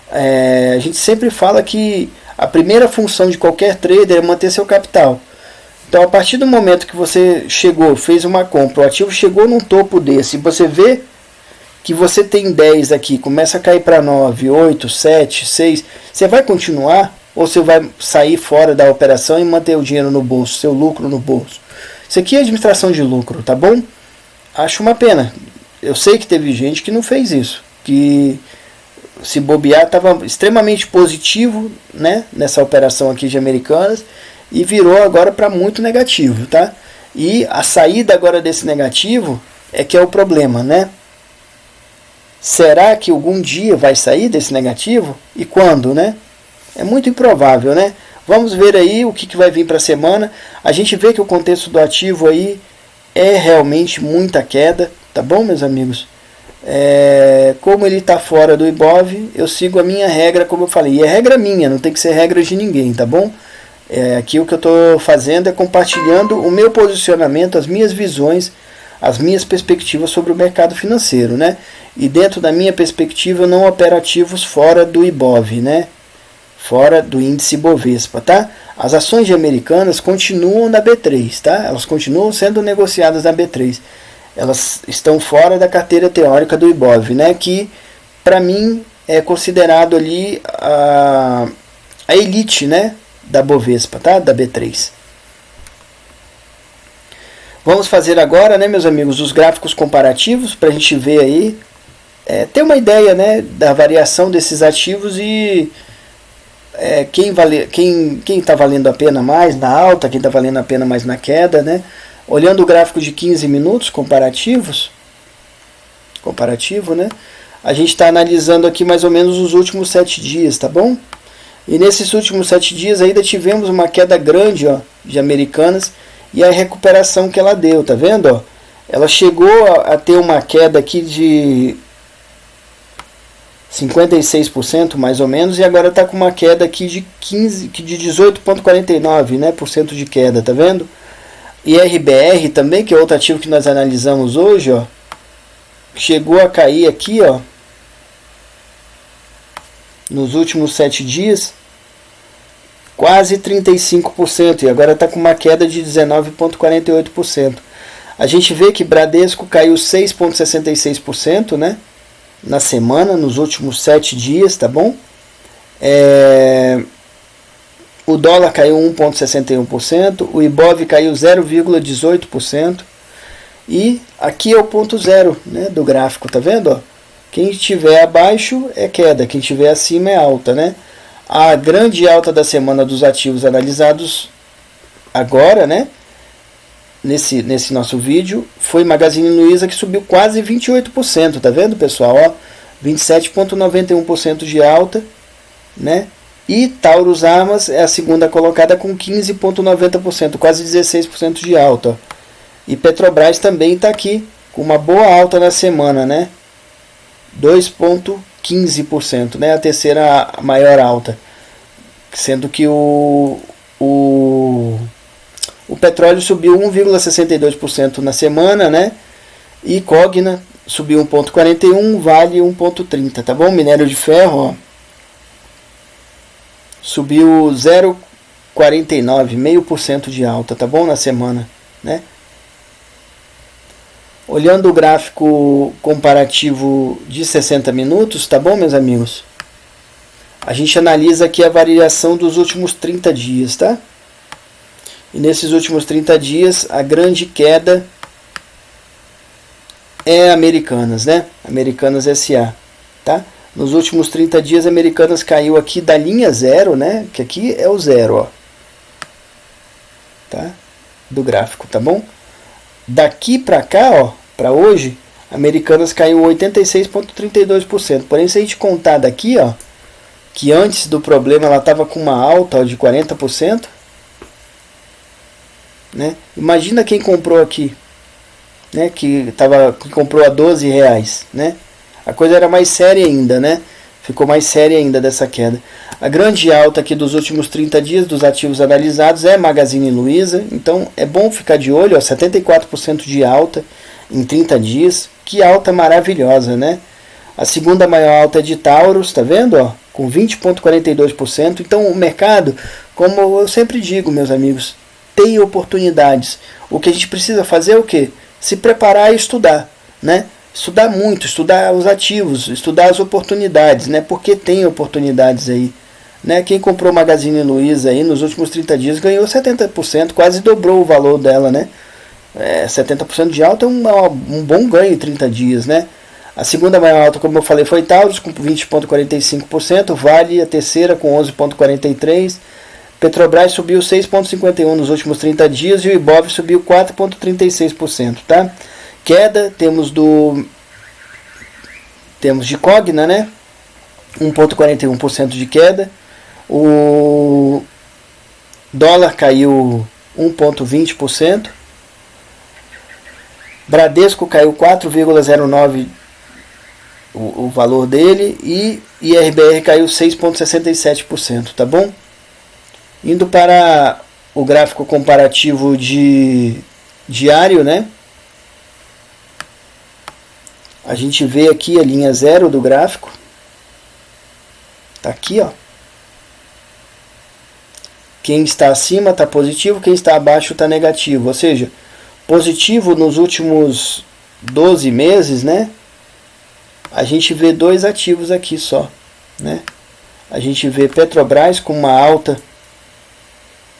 A gente sempre fala que a primeira função de qualquer trader é manter seu capital. Então, a partir do momento que você chegou, fez uma compra, o ativo chegou num topo desse, e você vê que você tem 10 aqui, começa a cair para 9, 8, 7, 6, você vai continuar? Ou você vai sair fora da operação e manter o dinheiro no bolso, seu lucro no bolso? Isso aqui é administração de lucro, tá bom? Acho uma pena. Eu sei que teve gente que não fez isso, que se bobear estava extremamente positivo, né, nessa operação aqui de Americanas, e virou agora para muito negativo, tá? E a saída agora desse negativo é que é o problema, né? Será que algum dia vai sair desse negativo? E quando, né? É muito improvável, né? Vamos ver aí o que vai vir para a semana. A gente vê que o contexto do ativo aí é realmente muita queda, tá bom, meus amigos? Como ele está fora do Ibov, eu sigo a minha regra, como eu falei. E é regra minha, não tem que ser regra de ninguém, tá bom? Aqui o que eu estou fazendo é compartilhando o meu posicionamento, as minhas visões, as minhas perspectivas sobre o mercado financeiro, né? E dentro da minha perspectiva, eu não opero ativos fora do Ibov, né? Fora do índice Bovespa, tá? As ações de Americanas continuam na B3, tá? Elas continuam sendo negociadas na B3. Elas estão fora da carteira teórica do Ibov, né? Que, para mim, é considerado ali a elite, né? Da Bovespa, tá? Da B3. Vamos fazer agora, né, meus amigos, os gráficos comparativos para a gente ver aí, ter uma ideia, né, da variação desses ativos e quem está valendo a pena mais na alta, quem está valendo a pena mais na queda, né? Olhando o gráfico de 15 minutos comparativo, né? A gente está analisando aqui mais ou menos os últimos 7 dias, tá bom? E nesses últimos 7 dias ainda tivemos uma queda grande, ó, de Americanas, e a recuperação que ela deu, tá vendo? Ó? Ela chegou a ter uma queda aqui de 56% mais ou menos, e agora está com uma queda aqui de 18,49%, né, por cento de queda, tá vendo? E RBR também, que é outro ativo que nós analisamos hoje, ó, chegou a cair aqui, ó, nos últimos 7 dias, quase 35%, e agora está com uma queda de 19,48%. A gente vê que Bradesco caiu 6,66%, né, na semana, nos últimos 7 dias, tá bom? O dólar caiu 1,61%, o Ibov caiu 0,18%, e aqui é o ponto zero, né, do gráfico, tá vendo? Ó? Quem estiver abaixo é queda, quem estiver acima é alta, né? A grande alta da semana dos ativos analisados agora, né, nesse nosso vídeo, foi Magazine Luiza, que subiu quase 28%, tá vendo, pessoal? Ó, 27,91% de alta, né? E Taurus Armas é a segunda colocada com 15,90%, quase 16% de alta. Ó. E Petrobras também está aqui com uma boa alta na semana, né? 2,15%, né? A terceira maior alta, sendo que o petróleo subiu 1,62% na semana, né? E Cogna subiu 1,41%, Vale 1,30%, tá bom? Minério de ferro, ó, subiu 0,49%, 0,5% de alta, tá bom? Na semana, né? Olhando o gráfico comparativo de 60 minutos, tá bom, meus amigos? A gente analisa aqui a variação dos últimos 30 dias, tá? E nesses últimos 30 dias, a grande queda é Americanas, né? Americanas SA, tá? Nos últimos 30 dias, Americanas caiu aqui da linha 0, né? Que aqui é o 0, ó. Tá? Do gráfico, tá bom? Daqui para cá, ó, para hoje, Americanas caiu 86,32%. Porém, se a gente contar daqui, ó, que antes do problema ela estava com uma alta, ó, de 40%, né? Imagina quem comprou aqui, né? Que comprou a R$12, né? A coisa era mais séria ainda, né? Ficou mais séria ainda dessa queda. A grande alta aqui dos últimos 30 dias dos ativos analisados é Magazine Luiza. Então é bom ficar de olho, ó, 74% de alta em 30 dias. Que alta maravilhosa, né? A segunda maior alta é de Taurus, tá vendo? Ó, com 20,42%. Então o mercado, como eu sempre digo, meus amigos, tem oportunidades. O que a gente precisa fazer é o quê? Se preparar e estudar, né? Estudar muito, estudar os ativos, estudar as oportunidades, né? Porque tem oportunidades aí, né? Quem comprou Magazine Luiza aí nos últimos 30 dias ganhou 70%, quase dobrou o valor dela, né? 70% de alta é um bom ganho em 30 dias, né? A segunda maior alta, como eu falei, foi Taurus com 20,45%, Vale a terceira com 11,43%, Petrobras subiu 6,51% nos últimos 30 dias e o Ibov subiu 4,36%, tá? Queda, temos de Cogna, né? 1,41% de queda. O dólar caiu 1,20%. Bradesco caiu 4,09% o valor dele e IRBR caiu 6,67%, tá bom? Indo para o gráfico comparativo de diário, né? A gente vê aqui a linha 0 do gráfico. Tá aqui, ó. Quem está acima está positivo, quem está abaixo está negativo. Ou seja, positivo nos últimos 12 meses, né? A gente vê dois ativos aqui só, né? A gente vê Petrobras com uma alta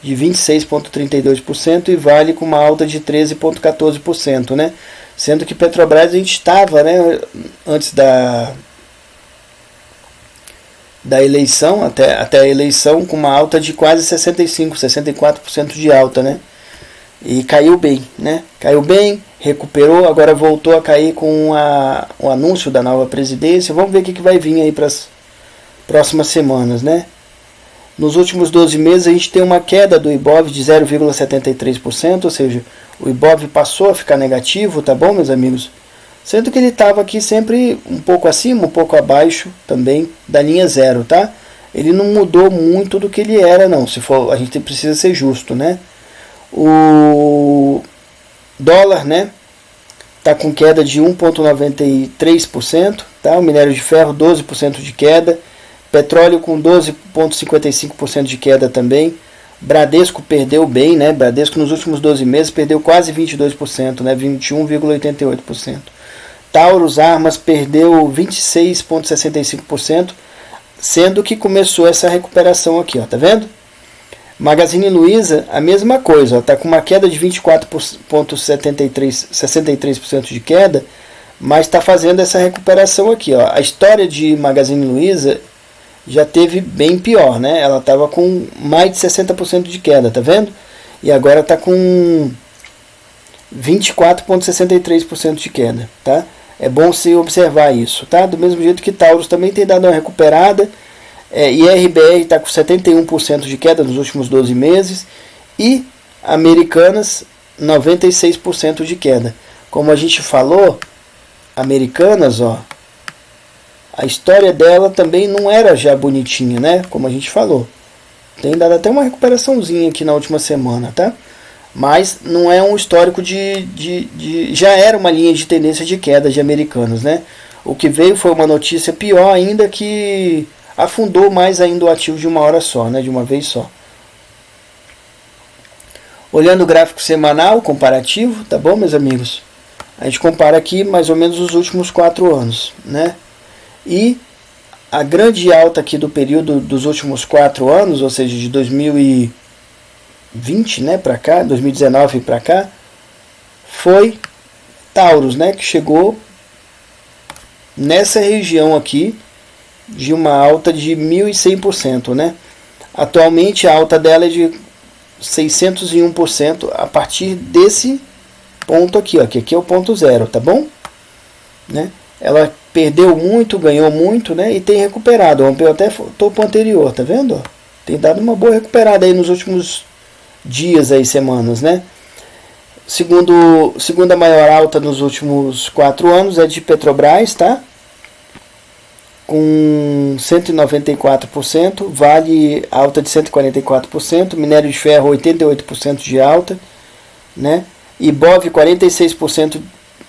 de 26,32% e Vale com uma alta de 13,14%, né? Sendo que Petrobras a gente estava, né, antes da eleição, até a eleição, com uma alta de quase 64% de alta, né? E caiu bem, né? Caiu bem, recuperou, agora voltou a cair com o anúncio da nova presidência. Vamos ver o que vai vir aí para as próximas semanas, né? Nos últimos 12 meses a gente tem uma queda do Ibov de 0,73%, ou seja, o Ibov passou a ficar negativo, tá bom, meus amigos? Sendo que ele estava aqui sempre um pouco acima, um pouco abaixo também da linha 0, tá? Ele não mudou muito do que ele era, não. Se for, a gente precisa ser justo, né? O dólar, né, tá com queda de 1,93%, tá? O minério de ferro 12% de queda, petróleo com 12,55% de queda também. Bradesco perdeu bem, né? Bradesco nos últimos 12 meses perdeu quase 22%, né? 21,88%. Taurus Armas perdeu 26,65%, sendo que começou essa recuperação aqui, ó, tá vendo? Magazine Luiza, a mesma coisa, está com uma queda de 24,63% de queda, mas está fazendo essa recuperação aqui, ó. A história de Magazine Luiza já teve bem pior, né? Ela estava com mais de 60% de queda, tá vendo? E agora está com 24,63% de queda, tá? É bom se observar isso, tá? Do mesmo jeito que Taurus também tem dado uma recuperada, IRBR está com 71% de queda nos últimos 12 meses e Americanas 96% de queda. Como a gente falou, Americanas, ó, a história dela também não era já bonitinha, né? Como a gente falou. Tem dado até uma recuperaçãozinha aqui na última semana, tá? Mas não é um histórico já era uma linha de tendência de queda de Americanas, né? O que veio foi uma notícia pior ainda, que afundou mais ainda o ativo de uma hora só, né? De uma vez só. Olhando o gráfico semanal comparativo, tá bom, meus amigos? A gente compara aqui mais ou menos os últimos 4 anos, né? E a grande alta aqui do período dos últimos 4 anos, ou seja, de 2020, né, para cá, 2019 para cá, foi Taurus, né, que chegou nessa região aqui de uma alta de 1.100%, né? Atualmente a alta dela é de 601% a partir desse ponto aqui, ó, que aqui é o ponto zero, tá bom? Né? Ela perdeu muito, ganhou muito, né? E tem recuperado, rompeu até o topo anterior, tá vendo? Tem dado uma boa recuperada aí nos últimos dias, aí, semanas, né? Segunda maior alta nos últimos 4 anos é de Petrobras, tá? Com 194%, Vale alta de 144%, minério de ferro 88% de alta, né? Ibov 46%,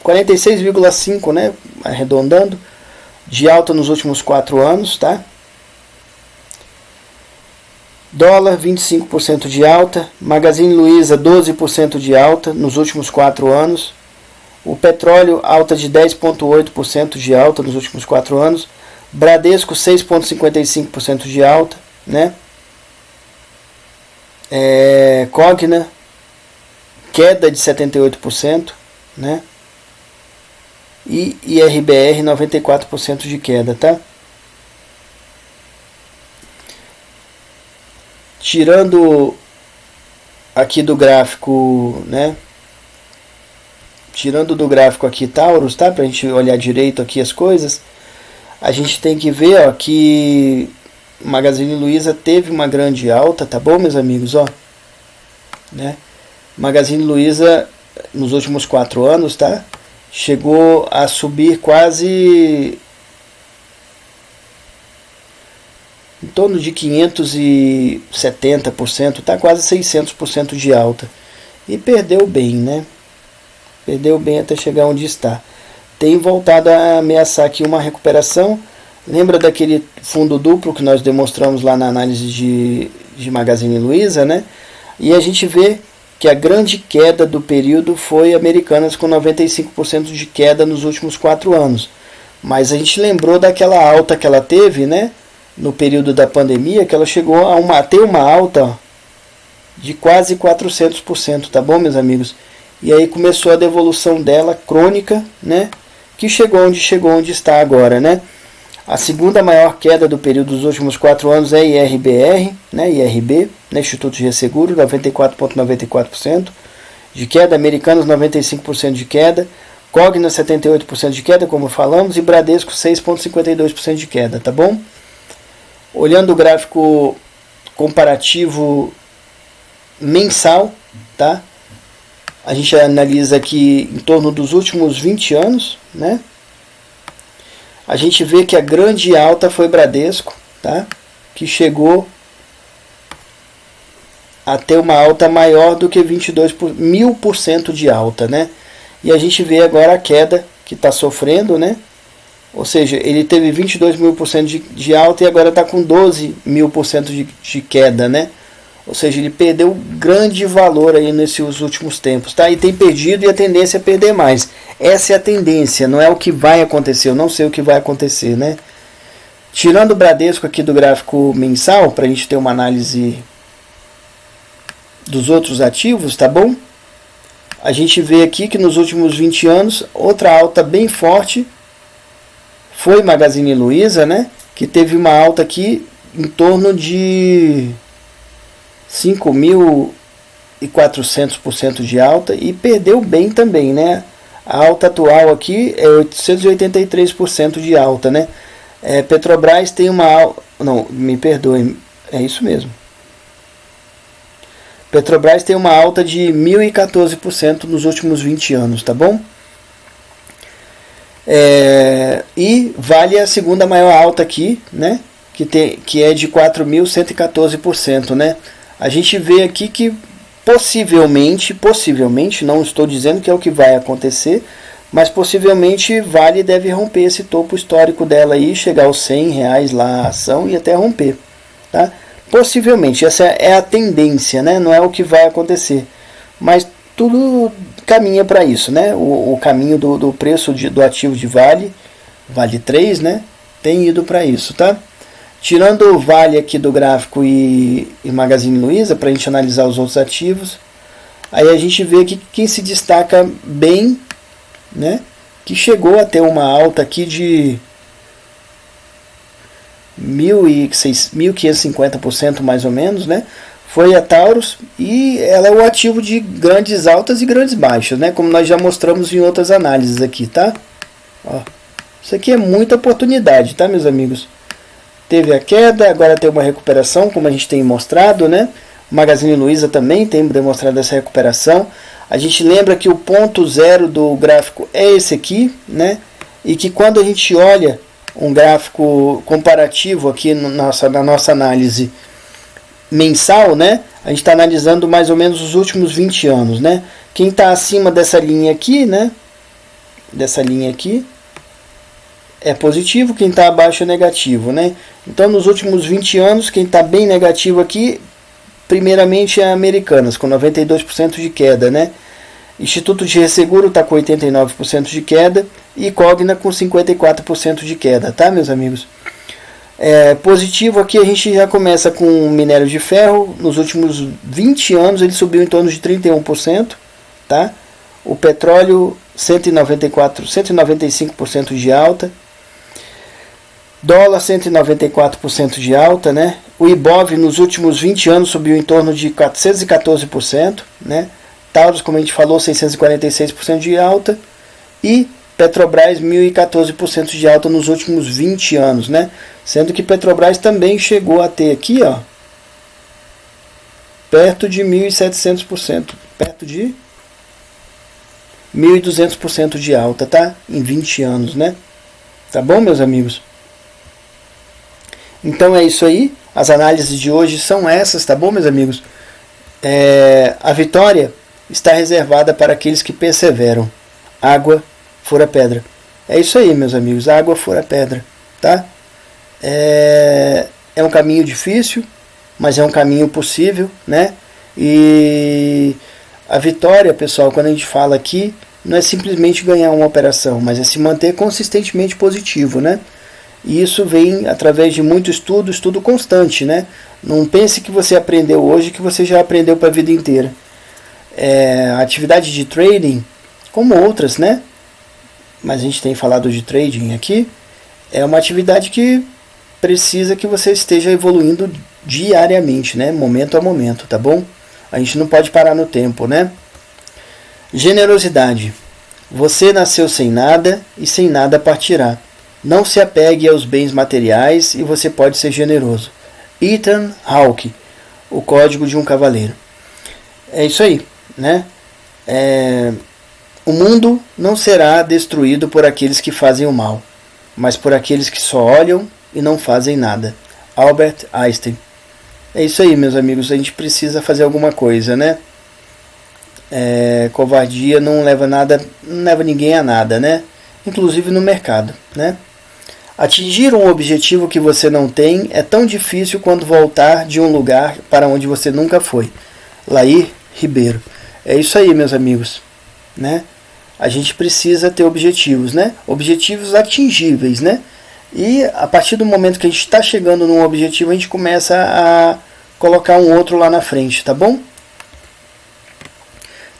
46,5%, né? Arredondando, de alta nos últimos 4 anos, tá? Dólar 25% de alta, Magazine Luiza 12% de alta nos últimos 4 anos, o petróleo alta de 10,8% de alta nos últimos 4 anos, Bradesco 6,55% de alta, né? Cogna queda de 78%, né? E IRBR 94% de queda, tá? Tirando aqui do gráfico, né? Tirando do gráfico aqui Taurus, tá? Pra gente olhar direito aqui as coisas, a gente tem que ver, ó, que Magazine Luiza teve uma grande alta, tá bom, meus amigos, ó, né? Magazine Luiza nos últimos 4 anos, tá? Chegou a subir quase em torno de 570%, tá? Quase 600% de alta. E perdeu bem, né? Perdeu bem até chegar onde está. Tem voltado a ameaçar aqui uma recuperação. Lembra daquele fundo duplo que nós demonstramos lá na análise de Magazine Luiza, né? E a gente vê que a grande queda do período foi Americanas, com 95% de queda nos últimos 4 anos. Mas a gente lembrou daquela alta que ela teve, né? No período da pandemia, que ela chegou a ter uma alta, ó, de quase 400%, tá bom, meus amigos? E aí começou a devolução dela crônica, né? Que chegou onde está agora, né? A segunda maior queda do período dos últimos 4 anos é IRBR, né? IRB, né? Instituto de Resseguro, 94,94% de queda, Americanas 95% de queda, Cogna 78% de queda, como falamos, e Bradesco 6,52% de queda, tá bom? Olhando o gráfico comparativo mensal, tá? A gente analisa aqui em torno dos últimos 20 anos, né? A gente vê que a grande alta foi Bradesco, tá? Que chegou a ter uma alta maior do que 1000% de alta, né? E a gente vê agora a queda que está sofrendo, né? Ou seja, ele teve 22.000% de alta e agora está com 12.000% de queda, né? Ou seja, ele perdeu grande valor aí nesses últimos tempos, tá? E tem perdido, e a tendência é perder mais. Essa é a tendência, não é o que vai acontecer. Eu não sei o que vai acontecer, né? Tirando o Bradesco aqui do gráfico mensal, para a gente ter uma análise dos outros ativos, tá bom? A gente vê aqui que nos últimos 20 anos, outra alta bem forte foi Magazine Luiza, né? que teve uma alta aqui em torno de 5.400% de alta e perdeu bem também, né? A alta atual aqui é 883% de alta, né? Petrobras tem uma alta... Não, me perdoem, é isso mesmo. Petrobras tem uma alta de 1.014% nos últimos 20 anos, tá bom? E Vale a segunda maior alta aqui, né? Que é de 4.114%, né? A gente vê aqui que possivelmente, não estou dizendo que é o que vai acontecer, mas possivelmente Vale deve romper esse topo histórico dela aí, chegar aos R$100 lá a ação e até romper, tá? Possivelmente, essa é a tendência, né? Não é o que vai acontecer, mas tudo caminha para isso, né? O caminho do preço do ativo de Vale 3, né? Tem ido para isso, tá? Tirando o Vale aqui do gráfico e Magazine Luiza, para a gente analisar os outros ativos, aí a gente vê que quem se destaca bem, né? Que chegou a ter uma alta aqui de 1.550% mais ou menos, né? Foi a Taurus, e ela é o ativo de grandes altas e grandes baixas, né? Como nós já mostramos em outras análises aqui, tá? Ó, isso aqui é muita oportunidade, tá, meus amigos? Teve a queda, agora tem uma recuperação, como a gente tem mostrado, né? O Magazine Luiza também tem demonstrado essa recuperação. A gente lembra que o ponto zero do gráfico é esse aqui, né? E que quando a gente olha um gráfico comparativo aqui na nossa análise mensal, né? A gente está analisando mais ou menos os últimos 20 anos, né? Quem está acima dessa linha aqui, né? Dessa linha aqui é positivo, quem está abaixo é negativo, né? Então, nos últimos 20 anos, quem está bem negativo aqui, primeiramente é Americanas, com 92% de queda, né? Instituto de Resseguro está com 89% de queda e Cogna com 54% de queda, tá, meus amigos? Positivo aqui a gente já começa com o minério de ferro. Nos últimos 20 anos ele subiu em torno de 31%, tá? O petróleo 195% de alta. Dólar 194% de alta, né? O Ibov nos últimos 20 anos subiu em torno de 414%, né? Taurus, como a gente falou, 646% de alta, e Petrobras 1.014% de alta nos últimos 20 anos, né? Sendo que Petrobras também chegou a ter aqui, ó, perto de 1.700%, perto de 1.200% de alta, tá? Em 20 anos, né? Tá bom, meus amigos? Então é isso aí. As análises de hoje são essas, tá bom, meus amigos? A vitória está reservada para aqueles que perseveram. Água fura pedra. É isso aí, meus amigos. Água fura pedra, tá? É um caminho difícil, mas é um caminho possível, né? E a vitória, pessoal, quando a gente fala aqui, não é simplesmente ganhar uma operação, mas é se manter consistentemente positivo, né? E isso vem através de muito estudo constante, né? Não pense que você aprendeu hoje que você já aprendeu para a vida inteira. A atividade de trading, como outras, né? Mas a gente tem falado de trading aqui, é uma atividade que precisa que você esteja evoluindo diariamente, né? Momento a momento, tá bom? A gente não pode parar no tempo, né? Generosidade. Você nasceu sem nada e sem nada partirá. Não se apegue aos bens materiais e você pode ser generoso. Ethan Hawke, o código de um cavaleiro. É isso aí, né? O mundo não será destruído por aqueles que fazem o mal, mas por aqueles que só olham e não fazem nada. Albert Einstein. É isso aí, meus amigos. A gente precisa fazer alguma coisa, né? Covardia não leva ninguém a nada, né? Inclusive no mercado, né? Atingir um objetivo que você não tem é tão difícil quanto voltar de um lugar para onde você nunca foi. Lair Ribeiro. É isso aí, meus amigos, né? A gente precisa ter objetivos, né? Objetivos atingíveis, né? E a partir do momento que a gente está chegando num objetivo, a gente começa a colocar um outro lá na frente, tá bom?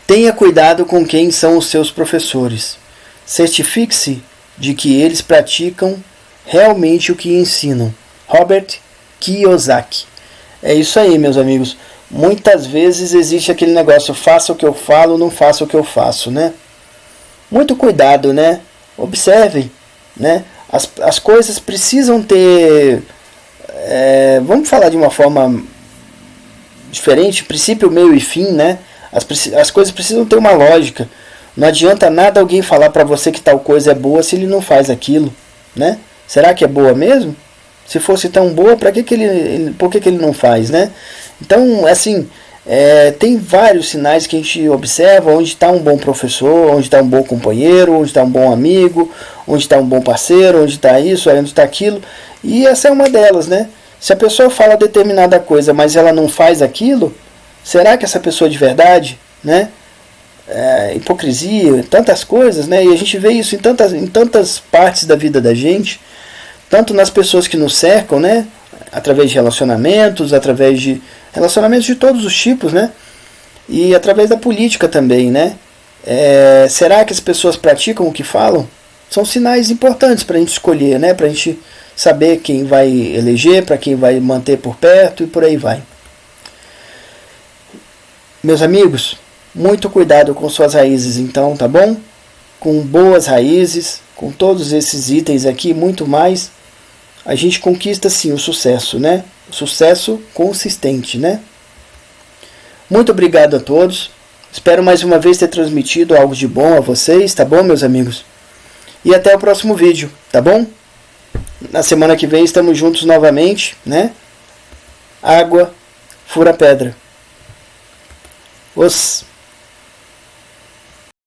Tenha cuidado com quem são os seus professores. Certifique-se de que eles praticam realmente o que ensinam. Robert Kiyosaki. É isso aí, meus amigos. Muitas vezes existe aquele negócio, faça o que eu falo, não faça o que eu faço, né? Muito cuidado, né? Observem, né? As coisas precisam ter... vamos falar de uma forma diferente, princípio, meio e fim, né? As coisas precisam ter uma lógica. Não adianta nada alguém falar para você que tal coisa é boa se ele não faz aquilo, né? Será que é boa mesmo? Se fosse tão boa, por que ele não faz, né? Então, assim, tem vários sinais que a gente observa onde está um bom professor, onde está um bom companheiro, onde está um bom amigo, onde está um bom parceiro, onde está isso, onde está aquilo. E essa é uma delas, né? Se a pessoa fala determinada coisa, mas ela não faz aquilo, será que essa pessoa é de verdade, né? Hipocrisia, tantas coisas, né? E a gente vê isso em tantas partes da vida da gente, tanto nas pessoas que nos cercam, né? Através de relacionamentos, através de relacionamentos de todos os tipos, né? E através da política também, né? Será que as pessoas praticam o que falam? São sinais importantes para a gente escolher, né? Para a gente saber quem vai eleger, para quem vai manter por perto e por aí vai. Meus amigos, muito cuidado com suas raízes então, tá bom? Com boas raízes, com todos esses itens aqui, muito mais, a gente conquista sim o sucesso, né? O sucesso consistente, né? Muito obrigado a todos. Espero mais uma vez ter transmitido algo de bom a vocês, tá bom, meus amigos? E até o próximo vídeo, tá bom? Na semana que vem estamos juntos novamente, né? Água fura pedra. Os